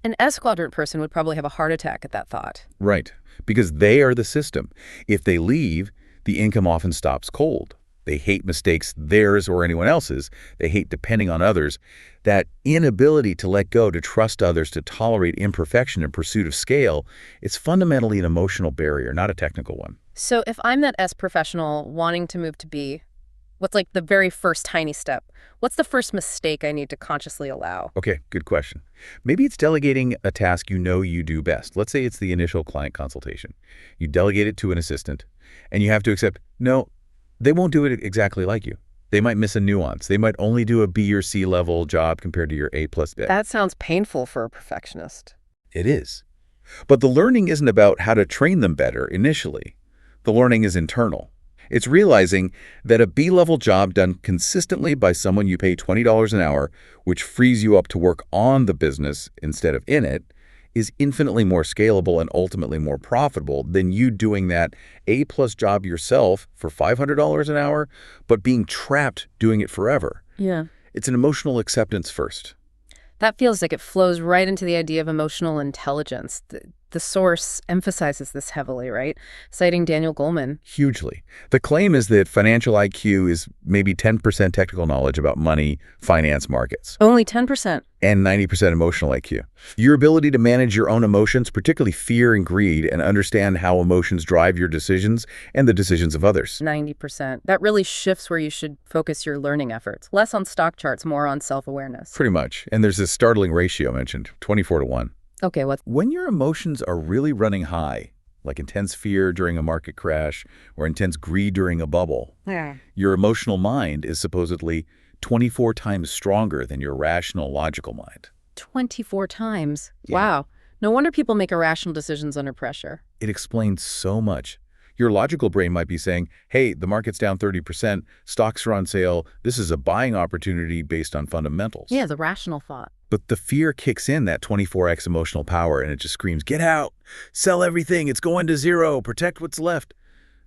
An S quadrant person would probably have a heart attack at that thought. Right, because they are the system. If they leave, the income often stops cold. They hate mistakes, theirs or anyone else's. They hate depending on others. That inability to let go, to trust others, to tolerate imperfection in pursuit of scale, it's fundamentally an emotional barrier, not a technical one. So if I'm that S professional wanting to move to B, what's like the very first tiny step? What's the first mistake I need to consciously allow? Okay, good question. Maybe it's delegating a task you know you do best. Let's say it's the initial client consultation. You delegate it to an assistant, and you have to accept, no, they won't do it exactly like you. They might miss a nuance. They might only do a B or C level job compared to your A plus B. That sounds painful for a perfectionist. It is. But the learning isn't about how to train them better initially. The learning is internal. It's realizing that a B-level job done consistently by someone you pay $20 an hour, which frees you up to work on the business instead of in it, is infinitely more scalable and ultimately more profitable than you doing that A-plus job yourself for $500 an hour, but being trapped doing it forever. Yeah. It's an emotional acceptance first. That feels like it flows right into the idea of emotional intelligence, The source emphasizes this heavily, right? Citing Daniel Goleman. Hugely. The claim is that financial IQ is maybe 10% technical knowledge about money, finance, markets. Only 10%. And 90% emotional IQ. Your ability to manage your own emotions, particularly fear and greed, and understand how emotions drive your decisions and the decisions of others. 90%. That really shifts where you should focus your learning efforts. Less on stock charts, more on self-awareness. Pretty much. And there's this startling ratio mentioned, 24-1. Okay, what? When your emotions are really running high, like intense fear during a market crash or intense greed during a bubble, your emotional mind is supposedly 24 times stronger than your rational, logical mind. 24 times? Yeah. Wow. No wonder people make irrational decisions under pressure. It explains so much. Your logical brain might be saying, hey, the market's down 30%, stocks are on sale, this is a buying opportunity based on fundamentals. Yeah, the rational thought. But the fear kicks in that 24x emotional power and it just screams, get out, sell everything, it's going to zero, protect what's left.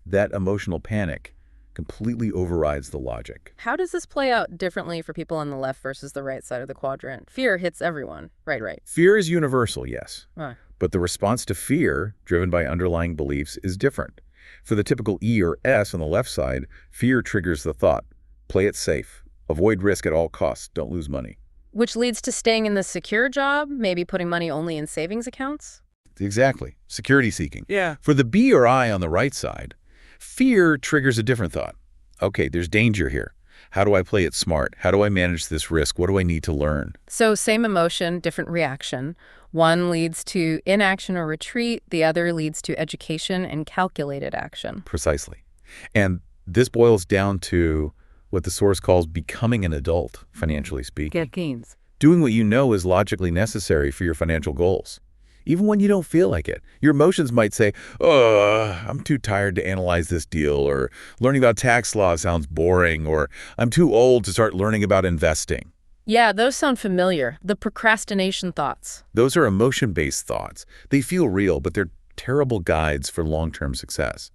That emotional panic completely overrides the logic. How does this play out differently for people on the left versus the right side of the quadrant? Fear hits everyone. Right. Fear is universal, yes. Ah. But the response to fear, driven by underlying beliefs, is different. For the typical E or S on the left side, fear triggers the thought, play it safe, avoid risk at all costs, don't lose money. Which leads to staying in the secure job, maybe putting money only in savings accounts? Exactly. Security seeking. Yeah. For the B or I on the right side, fear triggers a different thought. Okay, there's danger here. How do I play it smart? How do I manage this risk? What do I need to learn? So same emotion, different reaction. One leads to inaction or retreat. The other leads to education and calculated action. Precisely. And this boils down to what the source calls becoming an adult, financially speaking. Get gains. Doing what you know is logically necessary for your financial goals. Even when you don't feel like it. Your emotions might say, oh, I'm too tired to analyze this deal, or learning about tax law sounds boring, or I'm too old to start learning about investing. Yeah, those sound familiar. The procrastination thoughts. Those are emotion-based thoughts. They feel real, but they're terrible guides for long-term success.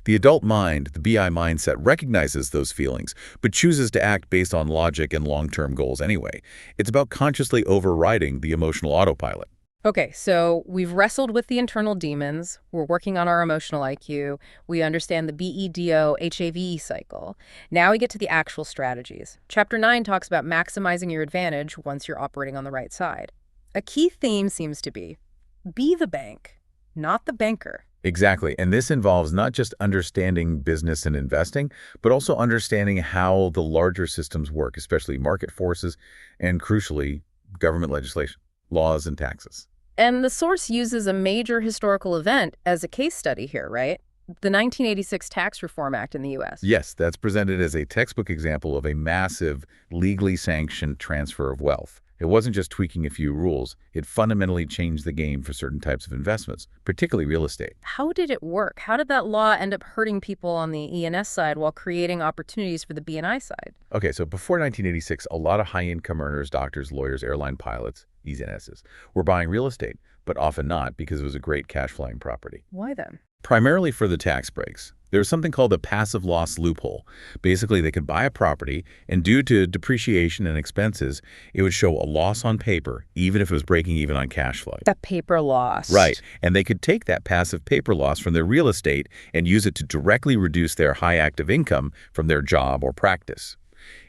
The adult mind, the BI mindset, recognizes those feelings, but chooses to act based on logic and long-term goals anyway. It's about consciously overriding the emotional autopilot. Okay, so we've wrestled with the internal demons. We're working on our emotional IQ. We understand the BEDO-HAVE cycle. Now we get to the actual strategies. Chapter 9 talks about maximizing your advantage once you're operating on the right side. A key theme seems to be the bank, not the banker. Exactly. And this involves not just understanding business and investing, but also understanding how the larger systems work, especially market forces and, crucially, government legislation, laws and taxes. And the source uses a major historical event as a case study here, right? The 1986 Tax Reform Act in the U.S. Yes, that's presented as a textbook example of a massive, legally sanctioned transfer of wealth. It wasn't just tweaking a few rules. It fundamentally changed the game for certain types of investments, particularly real estate. How did it work? How did that law end up hurting people on the E&S side while creating opportunities for the B&I side? Okay, so before 1986, a lot of high-income earners, doctors, lawyers, airline pilots, E&Ss, were buying real estate, but often not because it was a great cash-flowing property. Why then? Primarily for the tax breaks. There was something called the passive loss loophole. Basically, they could buy a property, and due to depreciation and expenses, it would show a loss on paper, even if it was breaking even on cash flow. That paper loss. Right. And they could take that passive paper loss from their real estate and use it to directly reduce their high active income from their job or practice.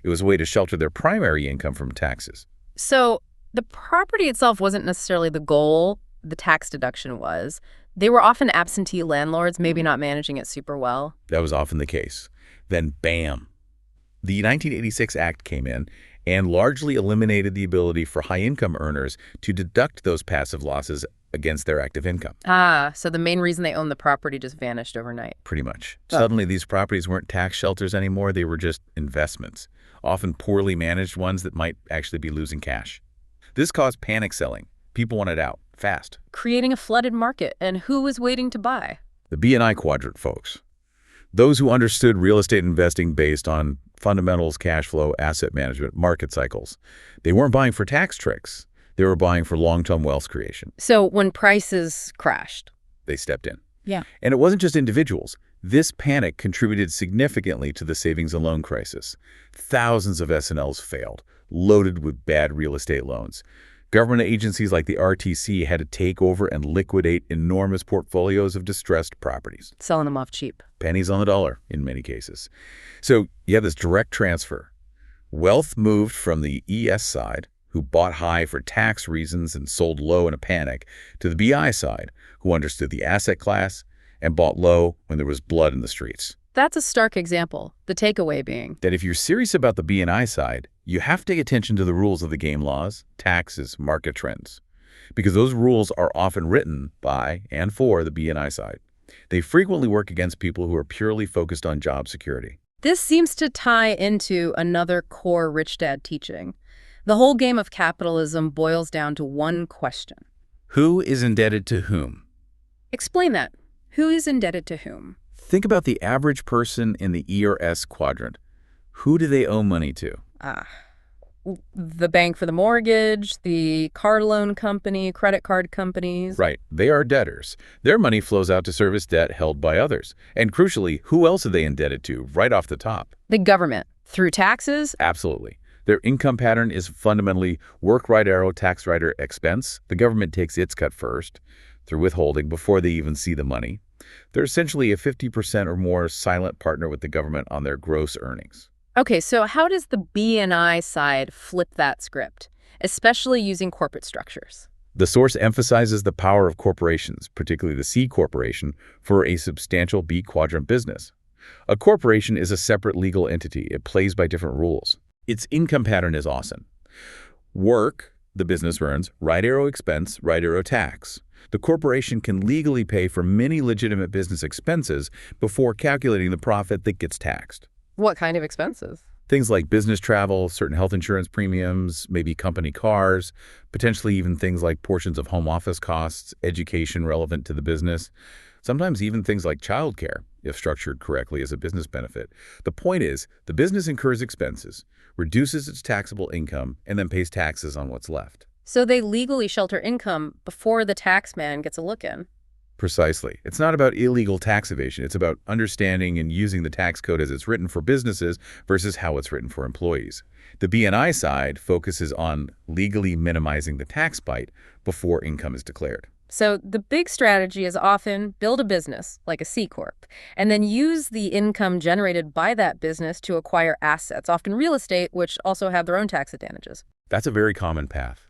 It was a way to shelter their primary income from taxes. So the property itself wasn't necessarily the goal. The tax deduction was. They were often absentee landlords, maybe not managing it super well. That was often the case. Then, bam, the 1986 Act came in and largely eliminated the ability for high-income earners to deduct those passive losses against their active income. Ah, so the main reason they owned the property just vanished overnight. Pretty much. Suddenly, these properties weren't tax shelters anymore. They were just investments, often poorly managed ones that might actually be losing cash. This caused panic selling. People wanted out, fast. Creating a flooded market. And who was waiting to buy? The B&I quadrant folks. Those who understood real estate investing based on fundamentals, cash flow, asset management, market cycles. They weren't buying for tax tricks. They were buying for long-term wealth creation. So when prices crashed, they stepped in. Yeah. And it wasn't just individuals. This panic contributed significantly to the savings and loan crisis. Thousands of S&Ls failed, loaded with bad real estate loans. Government agencies like the RTC had to take over and liquidate enormous portfolios of distressed properties. Selling them off cheap. Pennies on the dollar in many cases. So you have this direct transfer. Wealth moved from the ES side, who bought high for tax reasons and sold low in a panic, to the BI side, who understood the asset class and bought low when there was blood in the streets. That's a stark example, the takeaway being That if you're serious about the B&I side, you have to pay attention to the rules of the game laws, taxes, market trends, because those rules are often written by and for the B&I side. They frequently work against people who are purely focused on job security. This seems to tie into another core Rich Dad teaching. The whole game of capitalism boils down to one question. Who is indebted to whom? Explain that. Who is indebted to whom? Think about the average person in the E or S quadrant. Who do they owe money to? The bank for the mortgage, the car loan company, credit card companies. Right. They are debtors. Their money flows out to service debt held by others. And crucially, who else are they indebted to right off the top? The government. Through taxes? Absolutely. Their income pattern is fundamentally work right arrow, tax writer, expense. The government takes its cut first through withholding before they even see the money. They're essentially a 50% or more silent partner with the government on their gross earnings. Okay, so how does the B&I side flip that script, especially using corporate structures? The source emphasizes the power of corporations, particularly the C corporation, for a substantial B quadrant business. A corporation is a separate legal entity. It plays by different rules. Its income pattern is awesome. Work, the business earns, right arrow expense, right arrow tax. The corporation can legally pay for many legitimate business expenses before calculating the profit that gets taxed. What kind of expenses? Things like business travel, certain health insurance premiums, maybe company cars, potentially even things like portions of home office costs, education relevant to the business, sometimes even things like childcare, if structured correctly as a business benefit. The point is, the business incurs expenses, reduces its taxable income, and then pays taxes on what's left. So they legally shelter income before the tax man gets a look in. Precisely. It's not about illegal tax evasion. It's about understanding and using the tax code as it's written for businesses versus how it's written for employees. The B&I side focuses on legally minimizing the tax bite before income is declared. So the big strategy is often build a business, like a C Corp, and then use the income generated by that business to acquire assets, often real estate, which also have their own tax advantages. That's a very common path.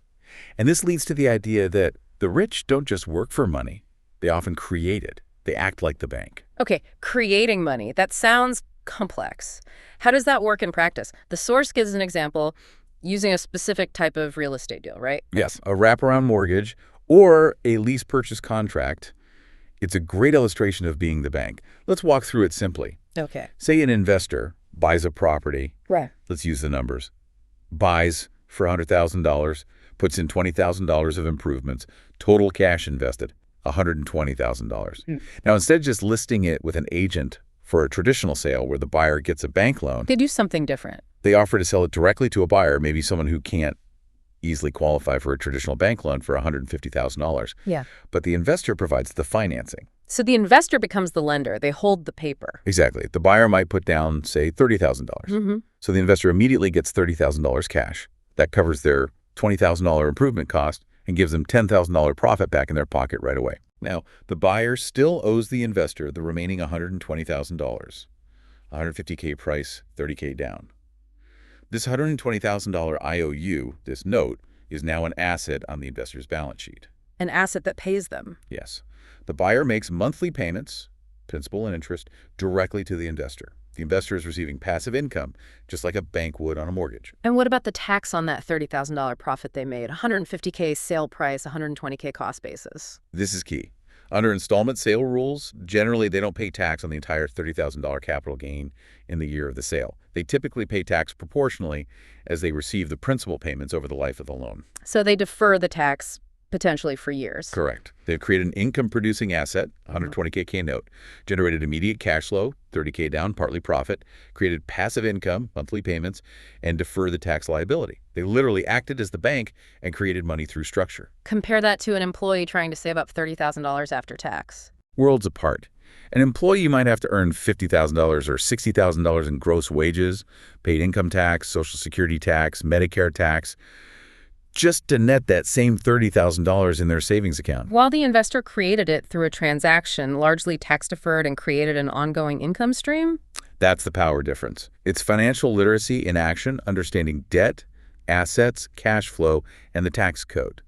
And this leads to the idea that the rich don't just work for money. They often create it. They act like the bank. Okay, creating money. That sounds complex. How does that work in practice? The source gives an example using a specific type of real estate deal, right? Yes, a wraparound mortgage or a lease purchase contract. It's a great illustration of being the bank. Let's walk through it simply. Okay. Say an investor buys a property. Right. Let's use the numbers. Buys for $100,000, puts in $20,000 of improvements, total cash invested, $120,000. Now, instead of just listing it with an agent for a traditional sale where the buyer gets a bank loan, They do something different. they offer to sell it directly to a buyer, maybe someone who can't easily qualify for a traditional bank loan for $150,000. Yeah. But the investor provides the financing. So the investor becomes the lender. They hold the paper. Exactly. The buyer might put down, say, $30,000. So the investor immediately gets $30,000 cash. That covers their $20,000 improvement cost and gives them $10,000 profit back in their pocket right away. Now, the buyer still owes the investor the remaining $120,000. $150K price, $30K down. This $120,000 IOU, this note, is now an asset on the investor's balance sheet. An asset that pays them. Yes. The buyer makes monthly payments, principal and interest, directly to the investor. The investor is receiving passive income, just like a bank would on a mortgage. And what about the tax on that $30,000 profit they made? $150K sale price, $120K cost basis. This is key. Under installment sale rules, generally they don't pay tax on the entire $30,000 capital gain in the year of the sale. They typically pay tax proportionally as they receive the principal payments over the life of the loan. So they defer the tax potentially for years. Correct. They've created an income-producing asset, $120K note, generated immediate cash flow, $30K down, partly profit, created passive income, monthly payments, and defer the tax liability. They literally acted as the bank and created money through structure. Compare that to an employee trying to save up $30,000 after tax. Worlds apart. An employee might have to earn $50,000 or $60,000 in gross wages, paid income tax, Social Security tax, Medicare tax. just to net that same $30,000 in their savings account. While the investor created it through a transaction, largely tax-deferred and created an ongoing income stream? That's the power difference. It's financial literacy in action, understanding debt, assets, cash flow, and the tax code.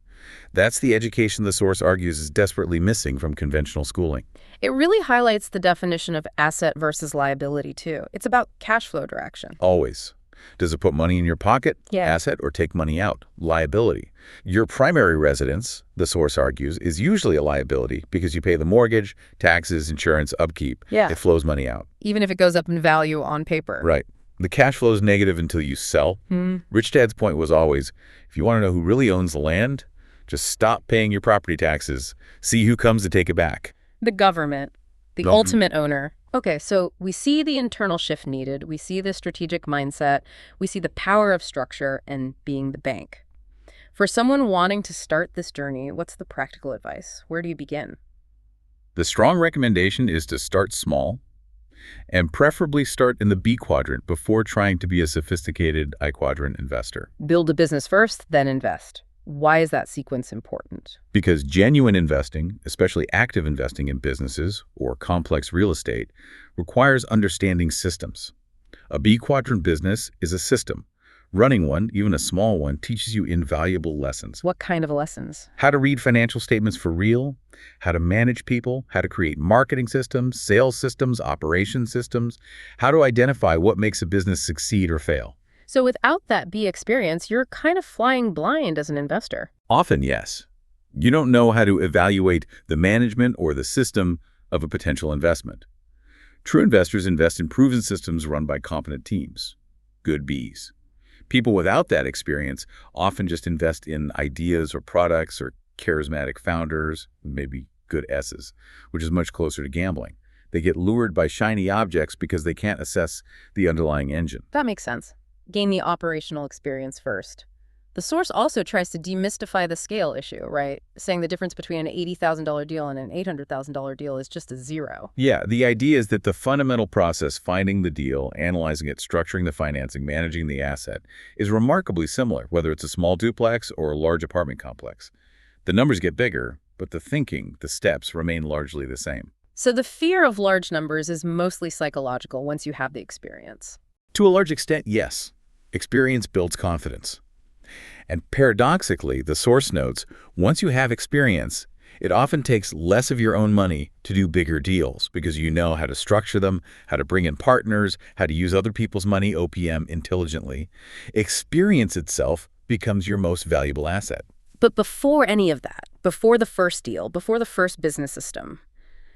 That's the education the source argues is desperately missing from conventional schooling. It really highlights the definition of asset versus liability, too. It's about cash flow direction. Always. Does it put money in your pocket, asset, or take money out, liability? Your primary residence, the source argues, is usually a liability because you pay the mortgage, taxes, insurance, upkeep. It flows money out. Even if it goes up in value on paper. Right. The cash flow is negative until you sell. Rich Dad's point was always, if you want to know who really owns the land, just stop paying your property taxes. See who comes to take it back. The government, the ultimate owner. Okay, so we see the internal shift needed. We see the strategic mindset. We see the power of structure and being the bank. For someone wanting to start this journey, what's the practical advice? Where do you begin? The strong recommendation is to start small and preferably start in the B quadrant before trying to be a sophisticated I quadrant investor. Build a business first, then invest. Why is that sequence important? Because genuine investing, especially active investing in businesses or complex real estate, requires understanding systems. A B quadrant business is a system. Running one, even a small one, teaches you invaluable lessons. What kind of lessons? How to read financial statements for real, how to manage people, how to create marketing systems, sales systems, operation systems, how to identify what makes a business succeed or fail. So without that B experience, you're kind of flying blind as an investor. Often, yes. You don't know how to evaluate the management or the system of a potential investment. True investors invest in proven systems run by competent teams, good Bs. People without that experience often just invest in ideas or products or charismatic founders, maybe good S's, which is much closer to gambling. They get lured by shiny objects because they can't assess the underlying engine. That makes sense. Gain the operational experience first. The source also tries to demystify the scale issue, right? Saying the difference between an $80,000 deal and an $800,000 deal is just a zero. Yeah, the idea is that the fundamental process, finding the deal, analyzing it, structuring the financing, managing the asset, is remarkably similar, whether it's a small duplex or a large apartment complex. The numbers get bigger, but the thinking, the steps, remain largely the same. So the fear of large numbers is mostly psychological once you have the experience. To a large extent, yes. Experience builds confidence. And paradoxically, the source notes, once you have experience, it often takes less of your own money to do bigger deals because you know how to structure them, how to bring in partners, how to use other people's money, OPM, intelligently. Experience itself becomes your most valuable asset. But before any of that, before the first deal, before the first business system,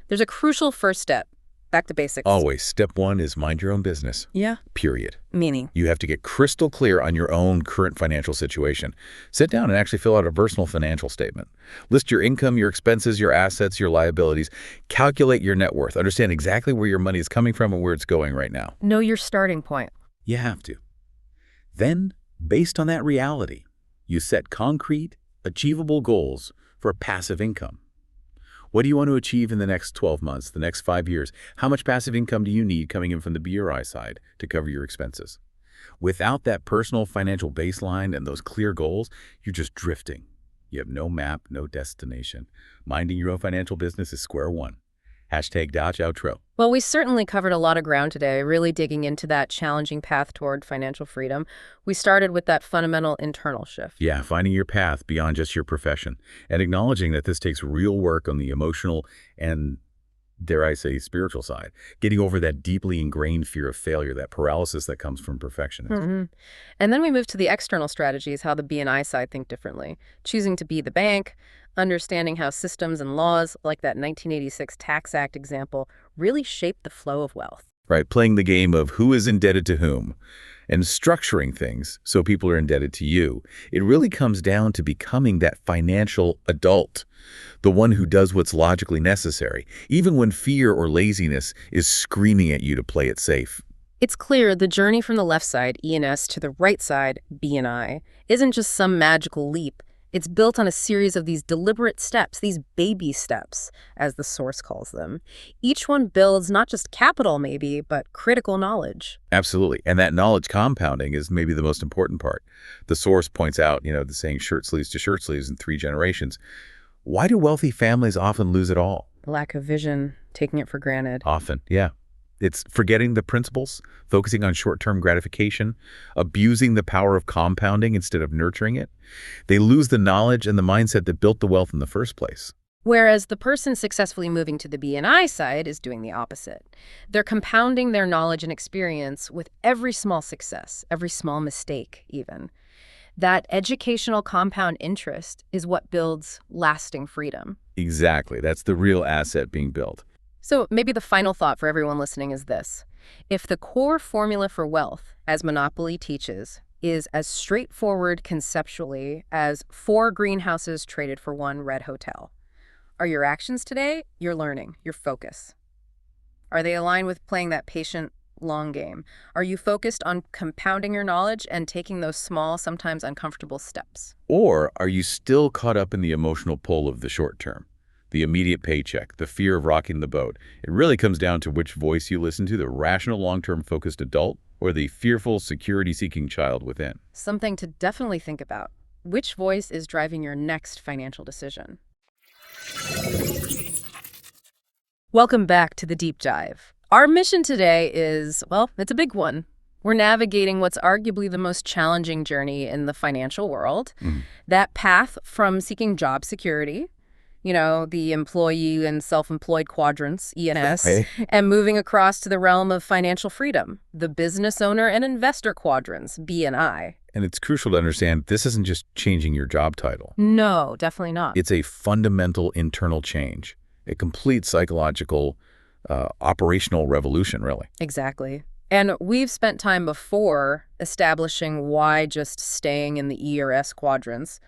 there's a crucial first step. Back to basics. Always. Step one is mind your own business. Yeah. Period. Meaning? You have to get crystal clear on your own current financial situation. Sit down and actually fill out a personal financial statement. List your income, your expenses, your assets, your liabilities. Calculate your net worth. Understand exactly where your money is coming from and where it's going right now. Know your starting point. You have to. Then, based on that reality, you set concrete, achievable goals for passive income. What do you want to achieve in the next 12 months, the next 5 years? How much passive income do you need coming in from the BRI side to cover your expenses? Without that personal financial baseline and those clear goals, you're just drifting. You have no map, no destination. Minding your own financial business is square one. #Dodge outro. Well, we certainly covered a lot of ground today, really digging into that challenging path toward financial freedom. We started with that fundamental internal shift. Yeah, finding your path beyond just your profession and acknowledging that this takes real work on the emotional and, dare I say, spiritual side. Getting over that deeply ingrained fear of failure, that paralysis that comes from perfectionism. And then we moved to the external strategies, how the B&I side think differently. Choosing to be the bank, understanding how systems and laws, like that 1986 Tax Act example, really shape the flow of wealth. Right, playing the game of who is indebted to whom and structuring things so people are indebted to you. It really comes down to becoming that financial adult, the one who does what's logically necessary, even when fear or laziness is screaming at you to play it safe. It's clear the journey from the left side, E&S, to the right side, B&I, isn't just some magical leap. It's built on a series of these deliberate steps, these baby steps, as the source calls them. Each one builds not just capital, maybe, but critical knowledge. Absolutely. And that knowledge compounding is maybe the most important part. The source points out, the saying shirt sleeves to shirt sleeves in 3 generations. Why do wealthy families often lose it all? Lack of vision, taking it for granted. Often, yeah. It's forgetting the principles, focusing on short-term gratification, abusing the power of compounding instead of nurturing it. They lose the knowledge and the mindset that built the wealth in the first place. Whereas the person successfully moving to the BNI side is doing the opposite. They're compounding their knowledge and experience with every small success, every small mistake even. That educational compound interest is what builds lasting freedom. Exactly. That's the real asset being built. So maybe the final thought for everyone listening is this. If the core formula for wealth, as Monopoly teaches, is as straightforward conceptually as 4 greenhouses traded for 1 red hotel, are your actions today your learning, your focus? Are they aligned with playing that patient, long game? Are you focused on compounding your knowledge and taking those small, sometimes uncomfortable steps? Or are you still caught up in the emotional pull of the short term? The immediate paycheck, the fear of rocking the boat. It really comes down to which voice you listen to, the rational, long-term focused adult or the fearful, security-seeking child within. Something to definitely think about. Which voice is driving your next financial decision? Welcome back to The Deep Dive. Our mission today is, well, it's a big one. We're navigating what's arguably the most challenging journey in the financial world. That path from seeking job security, the employee and self-employed quadrants, E&S, and moving across to the realm of financial freedom, the business owner and investor quadrants, B&I. And it's crucial to understand this isn't just changing your job title. No, definitely not. It's a fundamental internal change, a complete psychological, operational revolution, really. Exactly. And we've spent time before establishing why just staying in the E or S quadrants,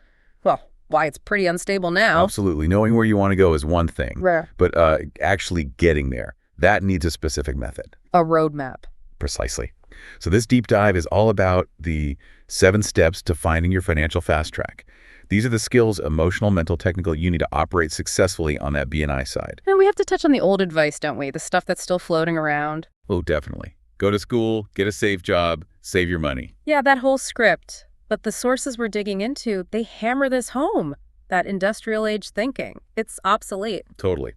well, why it's pretty unstable now. Absolutely. Knowing where you want to go is one thing. Rare. But actually getting there, that needs a specific method. A roadmap. Precisely. So this deep dive is all about the 7 steps to finding your financial fast track. These are the skills, emotional, mental, technical, you need to operate successfully on that B&I side. And we have to touch on the old advice, don't we? The stuff that's still floating around. Oh, definitely. Go to school, get a safe job, save your money. Yeah, that whole script. But the sources we're digging into, they hammer this home. That industrial age thinking. It's obsolete. Totally.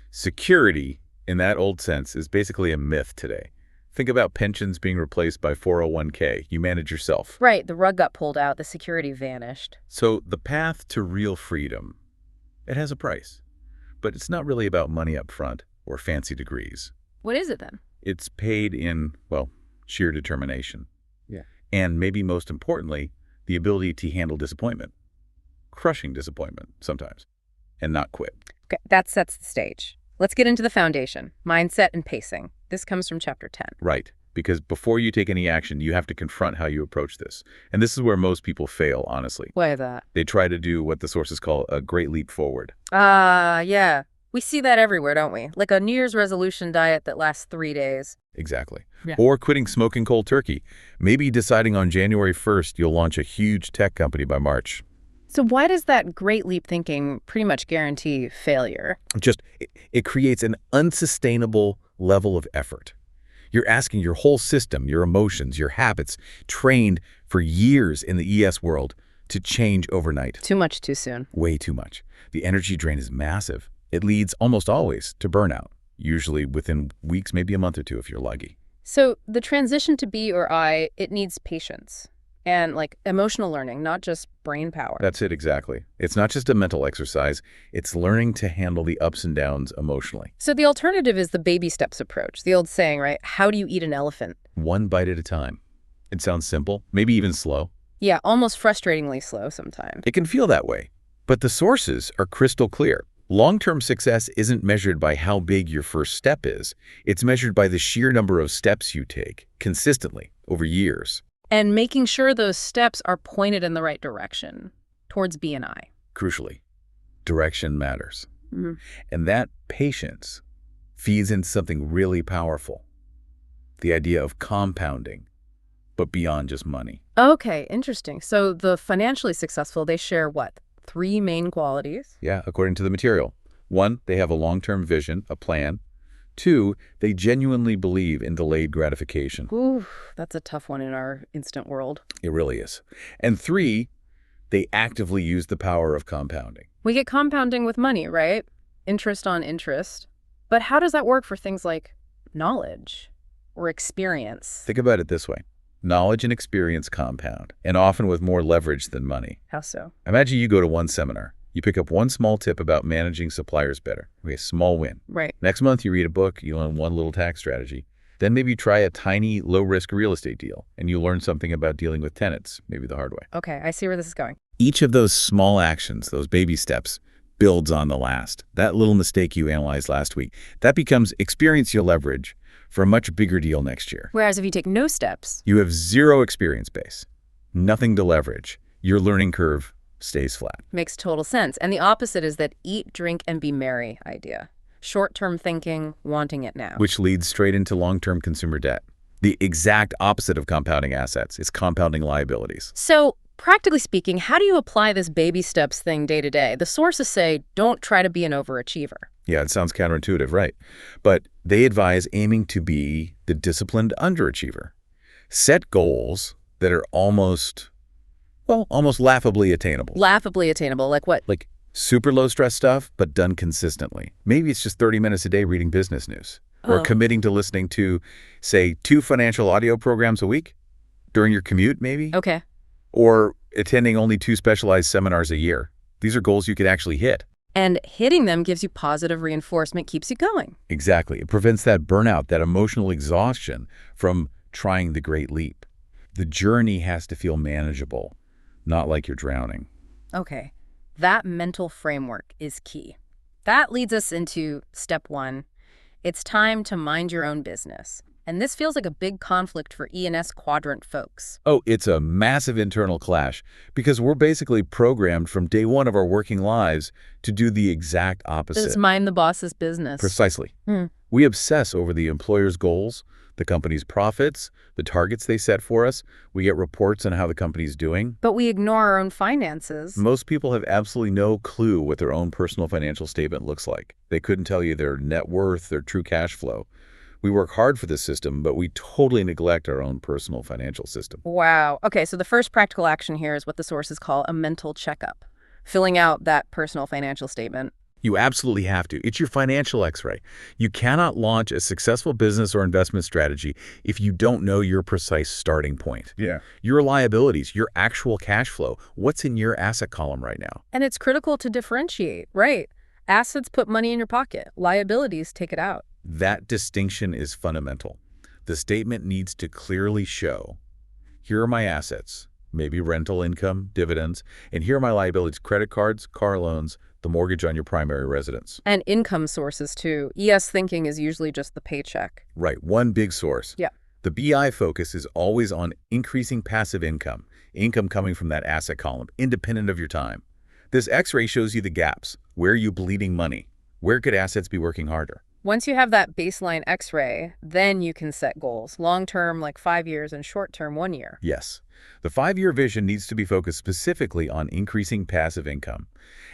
Security, in that old sense, is basically a myth today. Think about pensions being replaced by 401k. You manage yourself. Right, the rug got pulled out, the security vanished. So the path to real freedom, it has a price. But it's not really about money up front or fancy degrees. What is it then? It's paid in, well, sheer determination. Yeah. And maybe most importantly, the ability to handle disappointment. Crushing disappointment sometimes, and not quit. Okay, that sets the stage. Let's get into the foundation, mindset and pacing. This comes from chapter 10. Right, because before you take any action, you have to confront how you approach this. And this is where most people fail, honestly. Why is that? They try to do what the sources call a great leap forward. Yeah. We see that everywhere, don't we? Like a New Year's resolution diet that lasts 3 days. Exactly. Yeah. Or quitting smoking cold turkey. Maybe deciding on January 1st you'll launch a huge tech company by March. So why does that great leap thinking pretty much guarantee failure? It creates an unsustainable level of effort. You're asking your whole system, your emotions, your habits, trained for years in the ES world, to change overnight. Too much too soon. Way too much. The energy drain is massive. It leads almost always to burnout, usually within weeks, maybe a month or 2 if you're lucky. So the transition to B or I, it needs patience and like emotional learning, not just brain power. That's it, exactly. It's not just a mental exercise. It's learning to handle the ups and downs emotionally. So the alternative is the baby steps approach, the old saying, right? How do you eat an elephant? 1 bite at a time. It sounds simple, maybe even slow. Yeah, almost frustratingly slow sometimes. It can feel that way. But the sources are crystal clear. Long-term success isn't measured by how big your first step is. It's measured by the sheer number of steps you take consistently over years. And making sure those steps are pointed in the right direction, towards B&I. Crucially, direction matters. Mm-hmm. And that patience feeds into something really powerful. The idea of compounding, but beyond just money. Okay, interesting. So the financially successful, they share what? Three main qualities? Yeah, according to the material. 1, they have a long-term vision, a plan. 2, they genuinely believe in delayed gratification. Ooh, that's a tough one in our instant world. It really is. And 3, they actively use the power of compounding. We get compounding with money, right? Interest on interest. But how does that work for things like knowledge or experience? Think about it this way. Knowledge and experience compound, and often with more leverage than money. How so? Imagine you go to one seminar. You pick up one small tip about managing suppliers better. Okay, small win. Right. Next month, you read a book, you learn one little tax strategy. Then maybe you try a tiny, low-risk real estate deal, and you learn something about dealing with tenants, maybe the hard way. Okay, I see where this is going. Each of those small actions, those baby steps, builds on the last. That little mistake you analyzed last week, that becomes experience you'll leverage for a much bigger deal next year. Whereas if you take no steps, You have zero experience base, nothing to leverage. Your learning curve stays flat. makes total sense. And the opposite is that eat, drink, and be merry idea. Short-term thinking, wanting it now. Which leads straight into long-term consumer debt. The exact opposite of compounding assets is compounding liabilities. So, practically speaking, how do you apply this baby steps thing day to day? The sources say, don't try to be an overachiever. Yeah, it sounds counterintuitive, right? But they advise aiming to be the disciplined underachiever. Set goals that are almost laughably attainable. Laughably attainable, like what? Like super low stress stuff, but done consistently. Maybe it's just 30 minutes a day reading business news. Or committing to listening to, say, 2 financial audio programs a week during your commute, maybe? Okay. Or attending only 2 specialized seminars a year. These are goals you could actually hit. And hitting them gives you positive reinforcement, keeps you going. Exactly. It prevents that burnout, that emotional exhaustion from trying the great leap. The journey has to feel manageable, not like you're drowning. Okay. That mental framework is key. That leads us into step 1. It's time to mind your own business. And this feels like a big conflict for E&S quadrant folks. Oh, it's a massive internal clash because we're basically programmed from day one of our working lives to do the exact opposite. It's mind the boss's business. Precisely. We obsess over the employer's goals, the company's profits, the targets they set for us. We get reports on how the company's doing. But we ignore our own finances. Most people have absolutely no clue what their own personal financial statement looks like. They couldn't tell you their net worth, their true cash flow. We work hard for this system, but we totally neglect our own personal financial system. Wow. Okay, so the first practical action here is what the sources call a mental checkup. Filling out that personal financial statement. You absolutely have to. It's your financial x-ray. You cannot launch a successful business or investment strategy if you don't know your precise starting point. Yeah. Your liabilities, your actual cash flow, what's in your asset column right now. And it's critical to differentiate, right? Assets put money in your pocket. Liabilities take it out. That distinction is fundamental. The statement needs to clearly show, here are my assets, maybe rental income, dividends, and here are my liabilities, credit cards, car loans, the mortgage on your primary residence. And income sources, too. ES thinking is usually just the paycheck. Right, one big source. Yeah. The BI focus is always on increasing passive income coming from that asset column, independent of your time. This X-ray shows you the gaps. Where are you bleeding money? Where could assets be working harder? Once you have that baseline X-ray, then you can set goals. Long-term, like 5 years, and short-term, 1 year. Yes. The 5-year vision needs to be focused specifically on increasing passive income.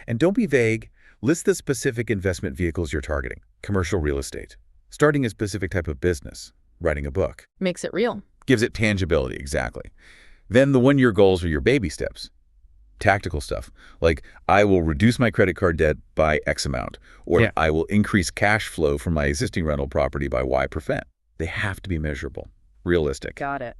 And don't be vague. List the specific investment vehicles you're targeting. Commercial real estate. Starting a specific type of business. Writing a book. Makes it real. Gives it tangibility, exactly. Then the 1-year goals are your baby steps. Tactical stuff, like I will reduce my credit card debt by X amount, or I will increase cash flow from my existing rental property by Y%. They have to be measurable, realistic. Got it.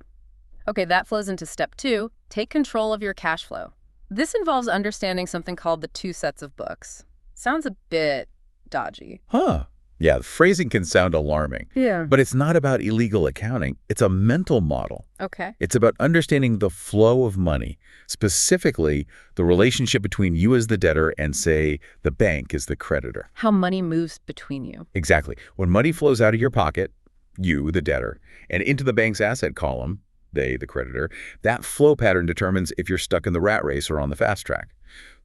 Okay, that flows into step 2, take control of your cash flow. This involves understanding something called the 2 sets of books. Sounds a bit dodgy. Huh. Yeah, the phrasing can sound alarming. Yeah. But it's not about illegal accounting. It's a mental model. Okay. It's about understanding the flow of money, specifically the relationship between you as the debtor and, say, the bank as the creditor. How money moves between you. Exactly. When money flows out of your pocket, you, the debtor, and into the bank's asset column, they, the creditor, that flow pattern determines if you're stuck in the rat race or on the fast track.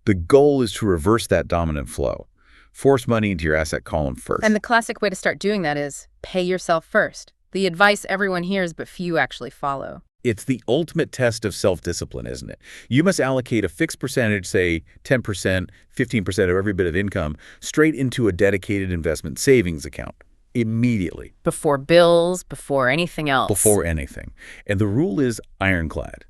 The goal is to reverse that dominant flow. Force money into your asset column first. And the classic way to start doing that is pay yourself first. The advice everyone hears but few actually follow. It's the ultimate test of self-discipline, isn't it? You must allocate a fixed percentage, say 10%, 15% of every bit of income, straight into a dedicated investment savings account immediately. Before bills, before anything else. Before anything. And the rule is ironclad.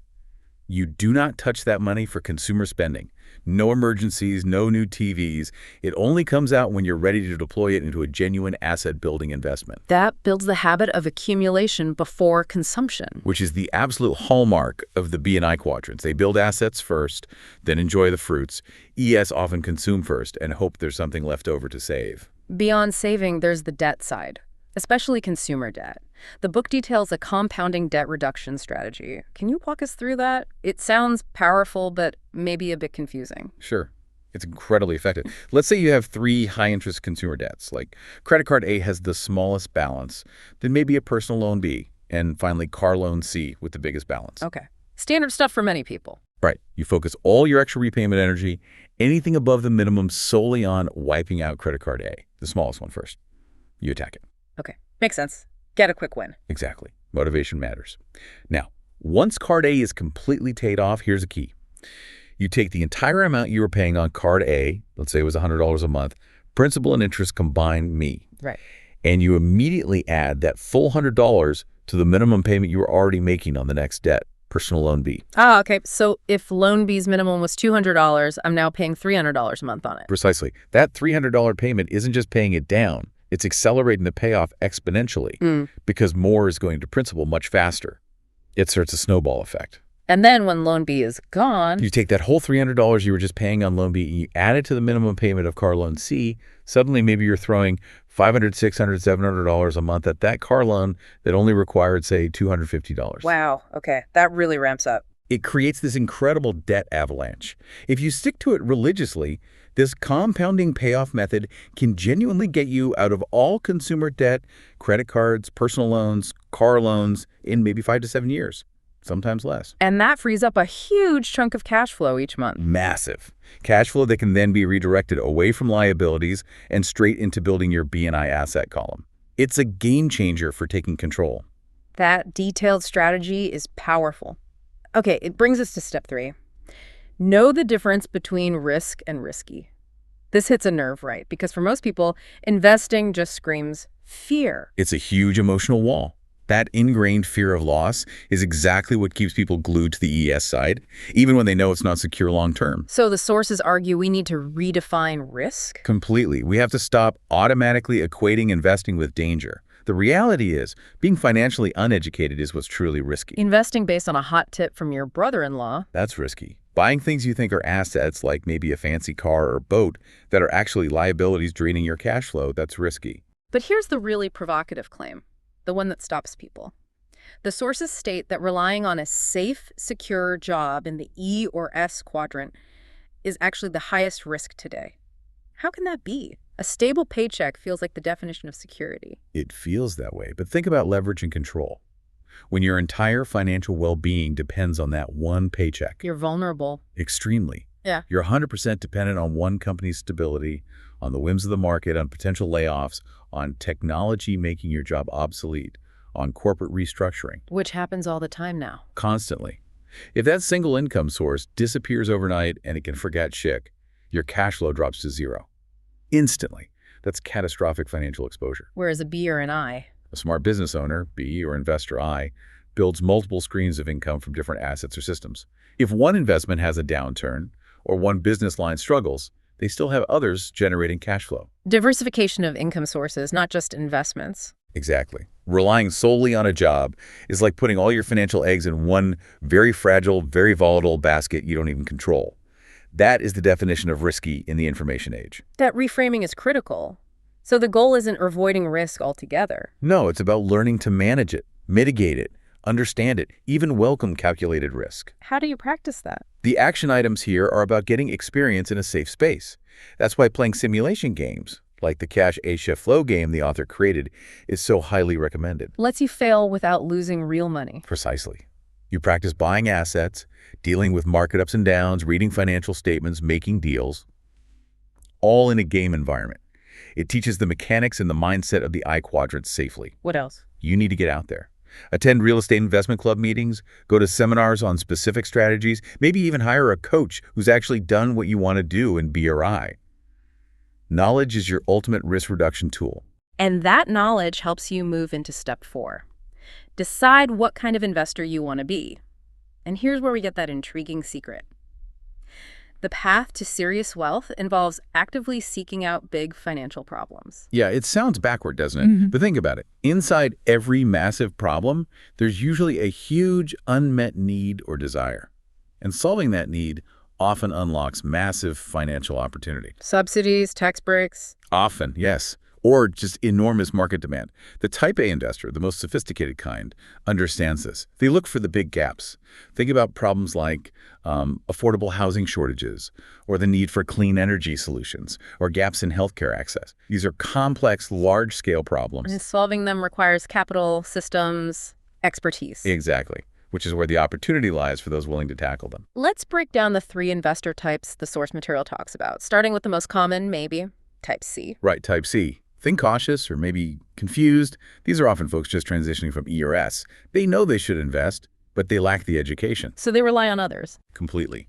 You do not touch that money for consumer spending. No emergencies, no new TVs. It only comes out when you're ready to deploy it into a genuine asset-building investment. That builds the habit of accumulation before consumption. Which is the absolute hallmark of the B&I quadrants. They build assets first, then enjoy the fruits. ES often consume first and hope there's something left over to save. Beyond saving, there's the debt side, especially consumer debt. The book details a compounding debt reduction strategy. Can you walk us through that? It sounds powerful, but maybe a bit confusing. Sure. It's incredibly effective. Let's say you have 3 high-interest consumer debts, like credit card A has the smallest balance, then maybe a personal loan B, and finally car loan C with the biggest balance. Okay. Standard stuff for many people. Right. You focus all your extra repayment energy, anything above the minimum, solely on wiping out credit card A, the smallest one first. You attack it. Okay. Makes sense. Get a quick win. Exactly. Motivation matters. Now, once card A is completely paid off, here's a key. You take the entire amount you were paying on card A, let's say it was $100 a month, principal and interest combined me. Right. And you immediately add that full $100 to the minimum payment you were already making on the next debt, personal loan B. Ah, okay. So if loan B's minimum was $200, I'm now paying $300 a month on it. Precisely. That $300 payment isn't just paying it down. It's accelerating the payoff exponentially because more is going to principal much faster. It starts a snowball effect. And then when loan B is gone, you take that whole $300 you were just paying on loan B, you add it to the minimum payment of car loan C, suddenly maybe you're throwing $500, $600, $700 a month at that car loan that only required, say, $250. Wow. Okay. That really ramps up. It creates this incredible debt avalanche. If you stick to it religiously, this compounding payoff method can genuinely get you out of all consumer debt, credit cards, personal loans, car loans in maybe 5 to 7 years, sometimes less. And that frees up a huge chunk of cash flow each month. Massive. Cash flow that can then be redirected away from liabilities and straight into building your B&I asset column. It's a game changer for taking control. That detailed strategy is powerful. Okay, it brings us to step 3. Know the difference between risk and risky. This hits a nerve, right? Because for most people, investing just screams fear. It's a huge emotional wall. That ingrained fear of loss is exactly what keeps people glued to the ES side, even when they know it's not secure long-term. So the sources argue we need to redefine risk? Completely. We have to stop automatically equating investing with danger. The reality is, being financially uneducated is what's truly risky. Investing based on a hot tip from your brother-in-law. That's risky. Buying things you think are assets, like maybe a fancy car or boat, that are actually liabilities draining your cash flow, that's risky. But here's the really provocative claim, the one that stops people. The sources state that relying on a safe, secure job in the E or S quadrant is actually the highest risk today. How can that be? A stable paycheck feels like the definition of security. It feels that way, but think about leverage and control. When your entire financial well-being depends on that one paycheck. You're vulnerable. Extremely. Yeah. You're 100% dependent on one company's stability, on the whims of the market, on potential layoffs, on technology making your job obsolete, on corporate restructuring. Which happens all the time now. Constantly. If that single income source disappears overnight and it can forget chick, your cash flow drops to zero. Instantly. That's catastrophic financial exposure. Whereas a B or an I. A smart business owner, B, or investor I, builds multiple streams of income from different assets or systems. If one investment has a downturn or one business line struggles, they still have others generating cash flow. Diversification of income sources, not just investments. Exactly. Relying solely on a job is like putting all your financial eggs in one very fragile, very volatile basket you don't even control. That is the definition of risky in the information age. That reframing is critical. So the goal isn't avoiding risk altogether. No, it's about learning to manage it, mitigate it, understand it, even welcome calculated risk. How do you practice that? The action items here are about getting experience in a safe space. That's why playing simulation games, like the Cash Flow game the author created, is so highly recommended. Lets you fail without losing real money. Precisely. You practice buying assets, dealing with market ups and downs, reading financial statements, making deals, all in a game environment. It teaches the mechanics and the mindset of the I quadrant safely. What else? You need to get out there. Attend real estate investment club meetings, go to seminars on specific strategies, maybe even hire a coach who's actually done what you want to do in BRI. Knowledge is your ultimate risk reduction tool. And that knowledge helps you move into step 4. Decide what kind of investor you want to be. And here's where we get that intriguing secret. The path to serious wealth involves actively seeking out big financial problems. Yeah, it sounds backward, doesn't it? But think about it. Inside every massive problem, there's usually a huge unmet need or desire. And solving that need often unlocks massive financial opportunity. Subsidies, tax breaks. Often, yes. Or just enormous market demand. The Type A investor, the most sophisticated kind, understands this. They look for the big gaps. Think about problems like affordable housing shortages, or the need for clean energy solutions, or gaps in healthcare access. These are complex, large-scale problems. And solving them requires capital, systems, expertise. Exactly, which is where the opportunity lies for those willing to tackle them. Let's break down the 3 investor types the source material talks about, starting with the most common, maybe, Type C. Right, Type C. Think cautious or maybe confused. These are often folks just transitioning from E or S. They know they should invest, but they lack the education. So they rely on others. Completely.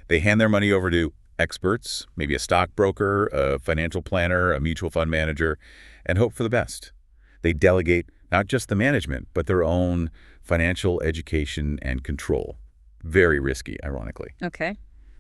They hand their money over to experts, maybe a stockbroker, a financial planner, a mutual fund manager, and hope for the best. They delegate not just the management, but their own financial education and control. Very risky, ironically. Okay.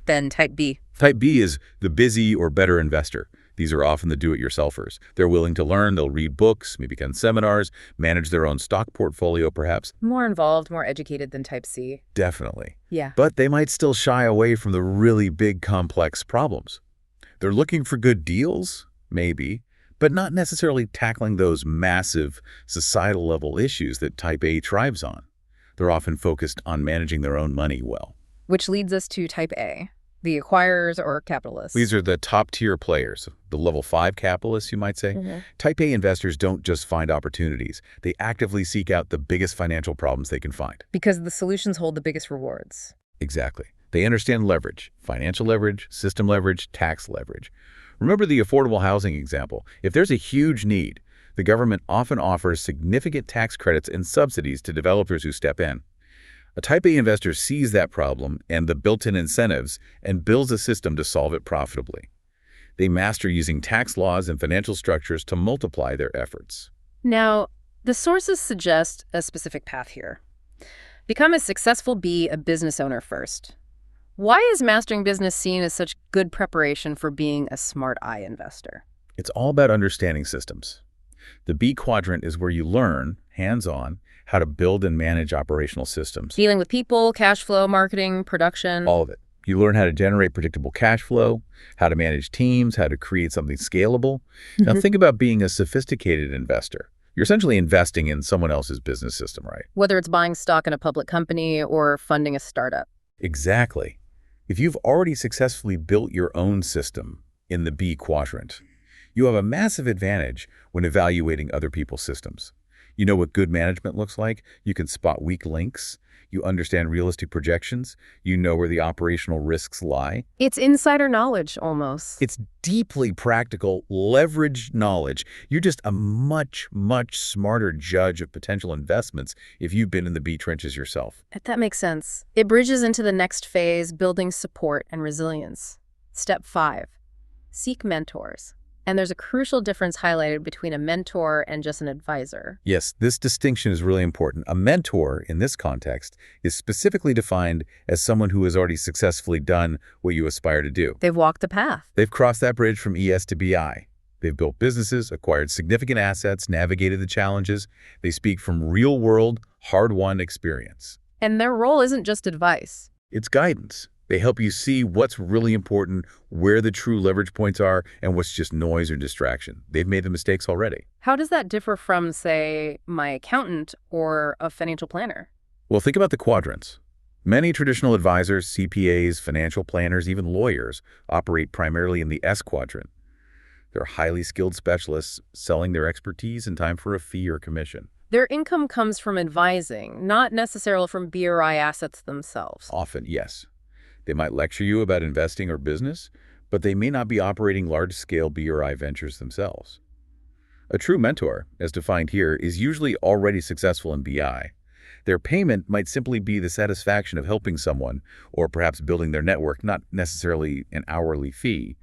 Then Type B. Type B is the busy or better investor. These are often the do-it-yourselfers. They're willing to learn, they'll read books, maybe attend seminars, manage their own stock portfolio perhaps. More involved, more educated than Type C. Definitely. Yeah. But they might still shy away from the really big, complex problems. They're looking for good deals, maybe, but not necessarily tackling those massive societal-level issues that Type A thrives on. They're often focused on managing their own money well. Which leads us to Type A. The acquirers or capitalists. These are the top-tier players, the level 5 capitalists, you might say. Type A investors don't just find opportunities. They actively seek out the biggest financial problems they can find. Because the solutions hold the biggest rewards. Exactly. They understand leverage, financial leverage, system leverage, tax leverage. Remember the affordable housing example. If there's a huge need, the government often offers significant tax credits and subsidies to developers who step in. A Type A investor sees that problem and the built-in incentives and builds a system to solve it profitably. They master using tax laws and financial structures to multiply their efforts. Now, the sources suggest a specific path here. Become a successful B, a business owner first. Why is mastering business seen as such good preparation for being a smart I investor? It's all about understanding systems. The B quadrant is where you learn, hands-on, how to build and manage operational systems. Dealing with people, cash flow, marketing, production. All of it. You learn how to generate predictable cash flow, how to manage teams, how to create something scalable. Now think about being a sophisticated investor. You're essentially investing in someone else's business system, right? Whether it's buying stock in a public company or funding a startup. Exactly. If you've already successfully built your own system in the B quadrant, you have a massive advantage when evaluating other people's systems. You know what good management looks like. You can spot weak links. You understand realistic projections. You know where the operational risks lie. It's insider knowledge, almost. It's deeply practical, leveraged knowledge. You're just a much, much smarter judge of potential investments if you've been in the B trenches yourself. That makes sense. It bridges into the next phase, building support and resilience. Step 5, seek mentors. And there's a crucial difference highlighted between a mentor and just an advisor. Yes, this distinction is really important. A mentor, in this context, is specifically defined as someone who has already successfully done what you aspire to do. They've walked the path. They've crossed that bridge from ES to BI. They've built businesses, acquired significant assets, navigated the challenges. They speak from real-world, hard-won experience. And their role isn't just advice. It's guidance. They help you see what's really important, where the true leverage points are, and what's just noise or distraction. They've made the mistakes already. How does that differ from, say, my accountant or a financial planner? Well, think about the quadrants. Many traditional advisors, CPAs, financial planners, even lawyers, operate primarily in the S quadrant. They're highly skilled specialists selling their expertise in time for a fee or commission. Their income comes from advising, not necessarily from BRI assets themselves. Often, yes. They might lecture you about investing or business, but they may not be operating large-scale BRI ventures themselves. A true mentor, as defined here, is usually already successful in BI. Their payment might simply be the satisfaction of helping someone or perhaps building their network, not necessarily an hourly fee.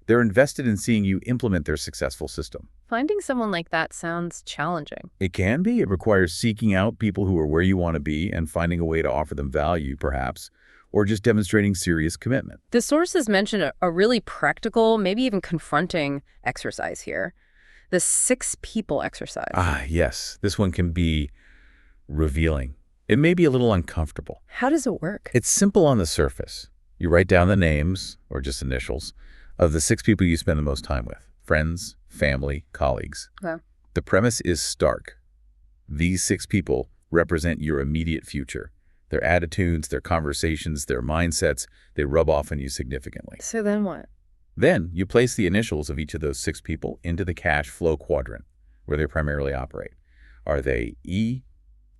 They're invested in seeing you implement their successful system. Finding someone like that sounds challenging. It can be. It requires seeking out people who are where you want to be and finding a way to offer them value, perhaps, or just demonstrating serious commitment. The sources mention a really practical, maybe even confronting exercise here. The 6 people exercise. Ah, yes. This one can be revealing. It may be a little uncomfortable. How does it work? It's simple on the surface. You write down the names, or just initials, of the 6 people you spend the most time with. Friends, family, colleagues. Okay. The premise is stark. These 6 people represent your immediate future. Their attitudes, their conversations, their mindsets, they rub off on you significantly. So then what? Then you place the initials of each of those 6 people into the cash flow quadrant, where they primarily operate. Are they E,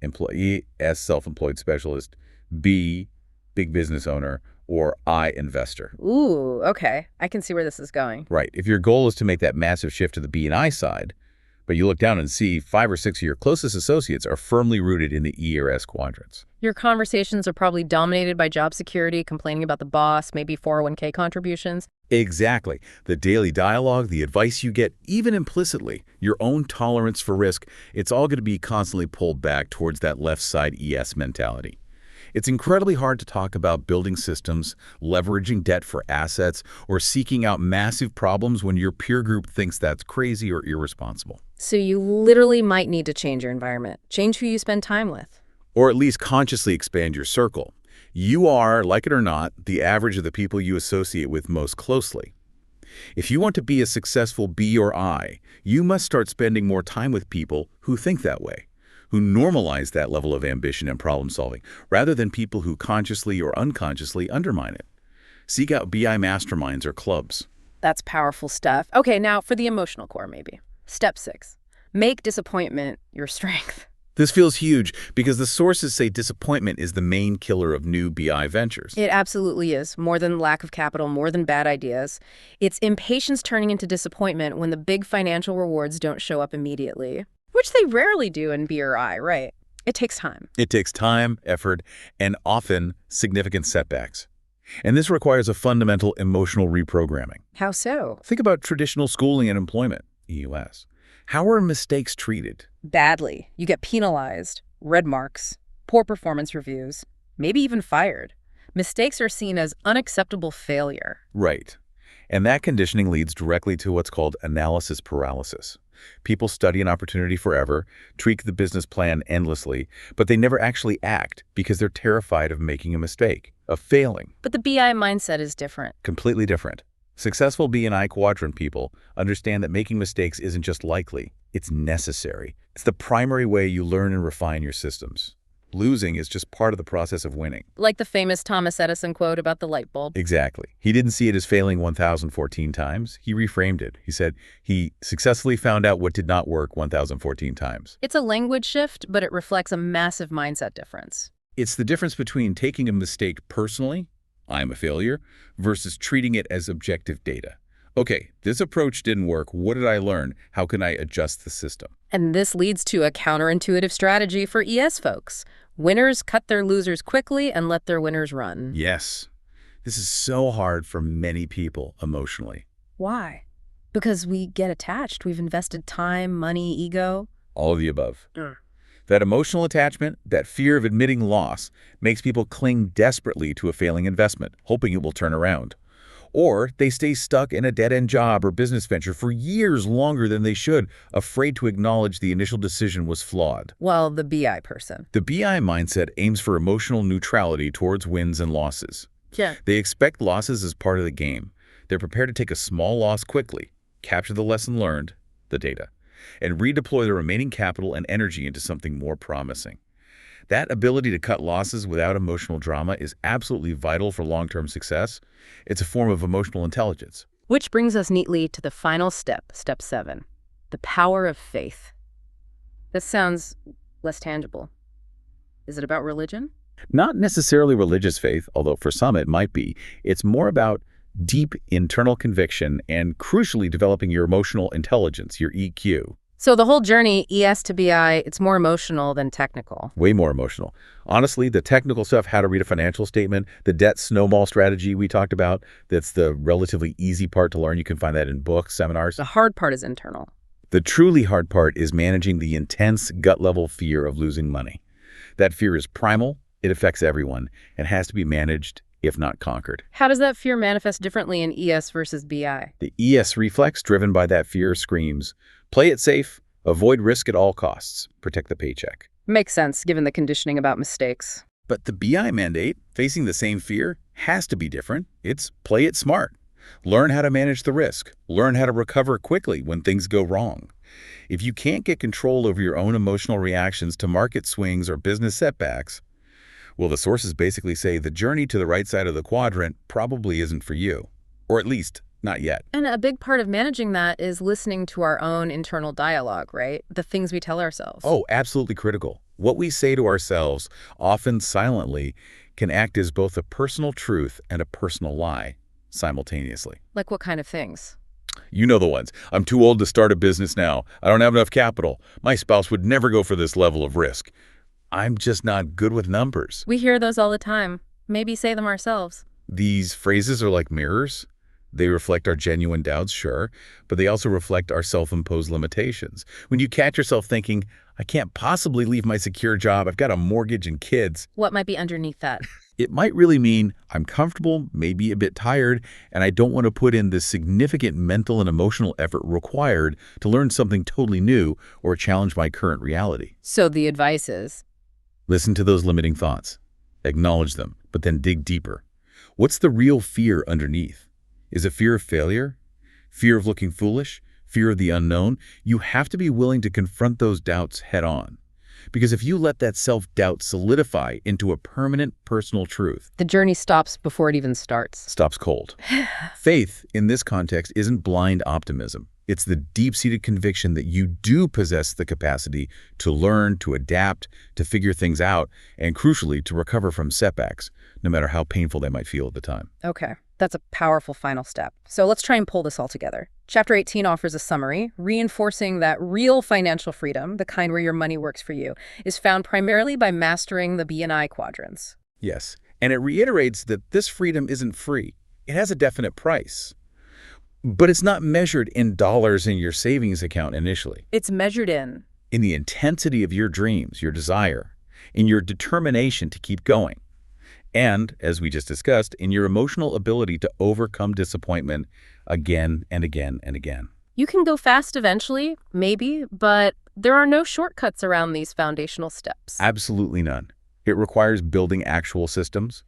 employee, S, self-employed specialist, B, big business owner, or I, investor? Ooh, okay. I can see where this is going. Right. If your goal is to make that massive shift to the B and I side, but you look down and see 5 or 6 of your closest associates are firmly rooted in the E or S quadrants. Your conversations are probably dominated by job security, complaining about the boss, maybe 401k contributions. Exactly. The daily dialogue, the advice you get, even implicitly, your own tolerance for risk, it's all going to be constantly pulled back towards that left side ES mentality. It's incredibly hard to talk about building systems, leveraging debt for assets, or seeking out massive problems when your peer group thinks that's crazy or irresponsible. So you literally might need to change your environment, change who you spend time with. Or at least consciously expand your circle. You are, like it or not, the average of the people you associate with most closely. If you want to be a successful B or I, you must start spending more time with people who think that way, who normalize that level of ambition and problem solving, rather than people who consciously or unconsciously undermine it. Seek out BI masterminds or clubs. That's powerful stuff. Okay, now for the emotional core, maybe. Step 6, make disappointment your strength. This feels huge because the sources say disappointment is the main killer of new BI ventures. It absolutely is. More than lack of capital, more than bad ideas. It's impatience turning into disappointment when the big financial rewards don't show up immediately, which they rarely do in B or I, right? It takes time. It takes time, effort, and often significant setbacks. And this requires a fundamental emotional reprogramming. How so? Think about traditional schooling and employment, EUS. How are mistakes treated? Badly. You get penalized, red marks, poor performance reviews, maybe even fired. Mistakes are seen as unacceptable failure. Right. And that conditioning leads directly to what's called analysis paralysis. People study an opportunity forever, tweak the business plan endlessly, but they never actually act because they're terrified of making a mistake, of failing. But the BI mindset is different. Completely different. Successful B and I quadrant people understand that making mistakes isn't just likely, it's necessary. It's the primary way you learn and refine your systems. Losing is just part of the process of winning. Like the famous Thomas Edison quote about the light bulb. Exactly. He didn't see it as failing 1,014 times. He reframed it. He said he successfully found out what did not work 1,014 times. It's a language shift, but it reflects a massive mindset difference. It's the difference between taking a mistake personally, I'm a failure, versus treating it as objective data. Okay, this approach didn't work. What did I learn? How can I adjust the system? And this leads to a counterintuitive strategy for ES folks. Winners cut their losers quickly and let their winners run. Yes. This is so hard for many people emotionally. Why? Because we get attached. We've invested time, money, ego. All of the above. That emotional attachment, that fear of admitting loss, makes people cling desperately to a failing investment, hoping it will turn around. Or they stay stuck in a dead-end job or business venture for years longer than they should, afraid to acknowledge the initial decision was flawed. Well, the BI person. The BI mindset aims for emotional neutrality towards wins and losses. Yeah. They expect losses as part of the game. They're prepared to take a small loss quickly, capture the lesson learned, the data, and redeploy the remaining capital and energy into something more promising. That ability to cut losses without emotional drama is absolutely vital for long-term success. It's a form of emotional intelligence. Which brings us neatly to the final step, step 7, the power of faith. This sounds less tangible. Is it about religion? Not necessarily religious faith, although for some it might be. It's more about deep internal conviction and, crucially, developing your emotional intelligence, your EQ. So the whole journey, ES to BI, it's more emotional than technical. Way more emotional. Honestly, the technical stuff, how to read a financial statement, the debt snowball strategy we talked about, that's the relatively easy part to learn. You can find that in books, seminars. The hard part is internal. The truly hard part is managing the intense gut-level fear of losing money. That fear is primal, it affects everyone, and has to be managed, if not conquered. How does that fear manifest differently in ES versus BI? The ES reflex, driven by that fear, screams, play it safe, avoid risk at all costs, protect the paycheck. Makes sense, given the conditioning about mistakes. But the BI mandate, facing the same fear, has to be different. It's play it smart. Learn how to manage the risk. Learn how to recover quickly when things go wrong. If you can't get control over your own emotional reactions to market swings or business setbacks, well, the sources basically say the journey to the right side of the quadrant probably isn't for you. Or at least, not yet. And a big part of managing that is listening to our own internal dialogue, right? The things we tell ourselves. Oh, absolutely critical. What we say to ourselves, often silently, can act as both a personal truth and a personal lie simultaneously. Like what kind of things? You know the ones. I'm too old to start a business now. I don't have enough capital. My spouse would never go for this level of risk. I'm just not good with numbers. We hear those all the time. Maybe say them ourselves. These phrases are like mirrors. They reflect our genuine doubts, sure, but they also reflect our self-imposed limitations. When you catch yourself thinking, I can't possibly leave my secure job, I've got a mortgage and kids. What might be underneath that? It might really mean I'm comfortable, maybe a bit tired, and I don't want to put in the significant mental and emotional effort required to learn something totally new or challenge my current reality. So the advice is? Listen to those limiting thoughts. Acknowledge them, but then dig deeper. What's the real fear underneath? Is it fear of failure? Fear of looking foolish? Fear of the unknown? You have to be willing to confront those doubts head on. Because if you let that self-doubt solidify into a permanent personal truth, the journey stops before it even starts. Stops cold. Faith, in this context, isn't blind optimism. It's the deep-seated conviction that you do possess the capacity to learn, to adapt, to figure things out, and crucially, to recover from setbacks, no matter how painful they might feel at the time. Okay, that's a powerful final step. So let's try and pull this all together. Chapter 18 offers a summary, reinforcing that real financial freedom, the kind where your money works for you, is found primarily by mastering the B&I quadrants. Yes, and it reiterates that this freedom isn't free. It has a definite price. But it's not measured in dollars in your savings account initially. It's measured in the intensity of your dreams, your desire, in your determination to keep going. And, as we just discussed, in your emotional ability to overcome disappointment again and again and again. You can go fast eventually, maybe, but there are no shortcuts around these foundational steps. Absolutely none. It requires building actual systems,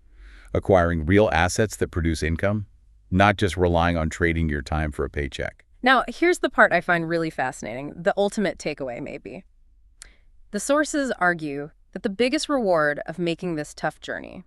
acquiring real assets that produce income, not just relying on trading your time for a paycheck. Now, here's the part I find really fascinating, the ultimate takeaway, maybe. The sources argue that the biggest reward of making this tough journey,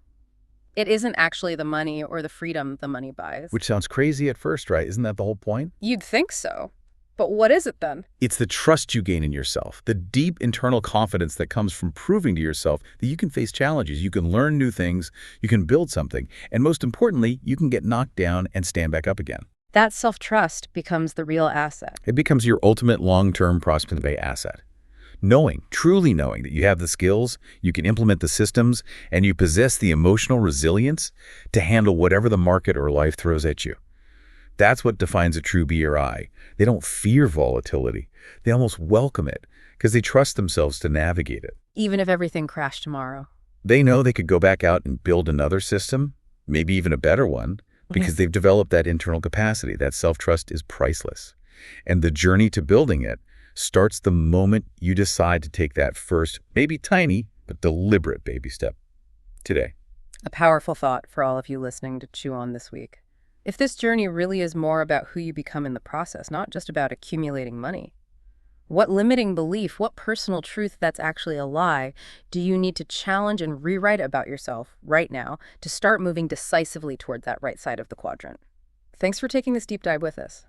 it isn't actually the money or the freedom the money buys. Which sounds crazy at first, right? Isn't that the whole point? You'd think so. But what is it then? It's the trust you gain in yourself, the deep internal confidence that comes from proving to yourself that you can face challenges, you can learn new things, you can build something, and most importantly, you can get knocked down and stand back up again. That self-trust becomes the real asset. It becomes your ultimate long-term prosperity asset. Knowing, truly knowing that you have the skills, you can implement the systems, and you possess the emotional resilience to handle whatever the market or life throws at you. That's what defines a true BRI. They don't fear volatility. They almost welcome it because they trust themselves to navigate it. Even if everything crashed tomorrow. They know they could go back out and build another system, maybe even a better one, because they've developed that internal capacity. That self-trust is priceless. And the journey to building it starts the moment you decide to take that first, maybe tiny, but deliberate baby step today. A powerful thought for all of you listening to chew on this week. If this journey really is more about who you become in the process, not just about accumulating money, what limiting belief, what personal truth that's actually a lie do you need to challenge and rewrite about yourself right now to start moving decisively toward that right side of the quadrant? Thanks for taking this deep dive with us.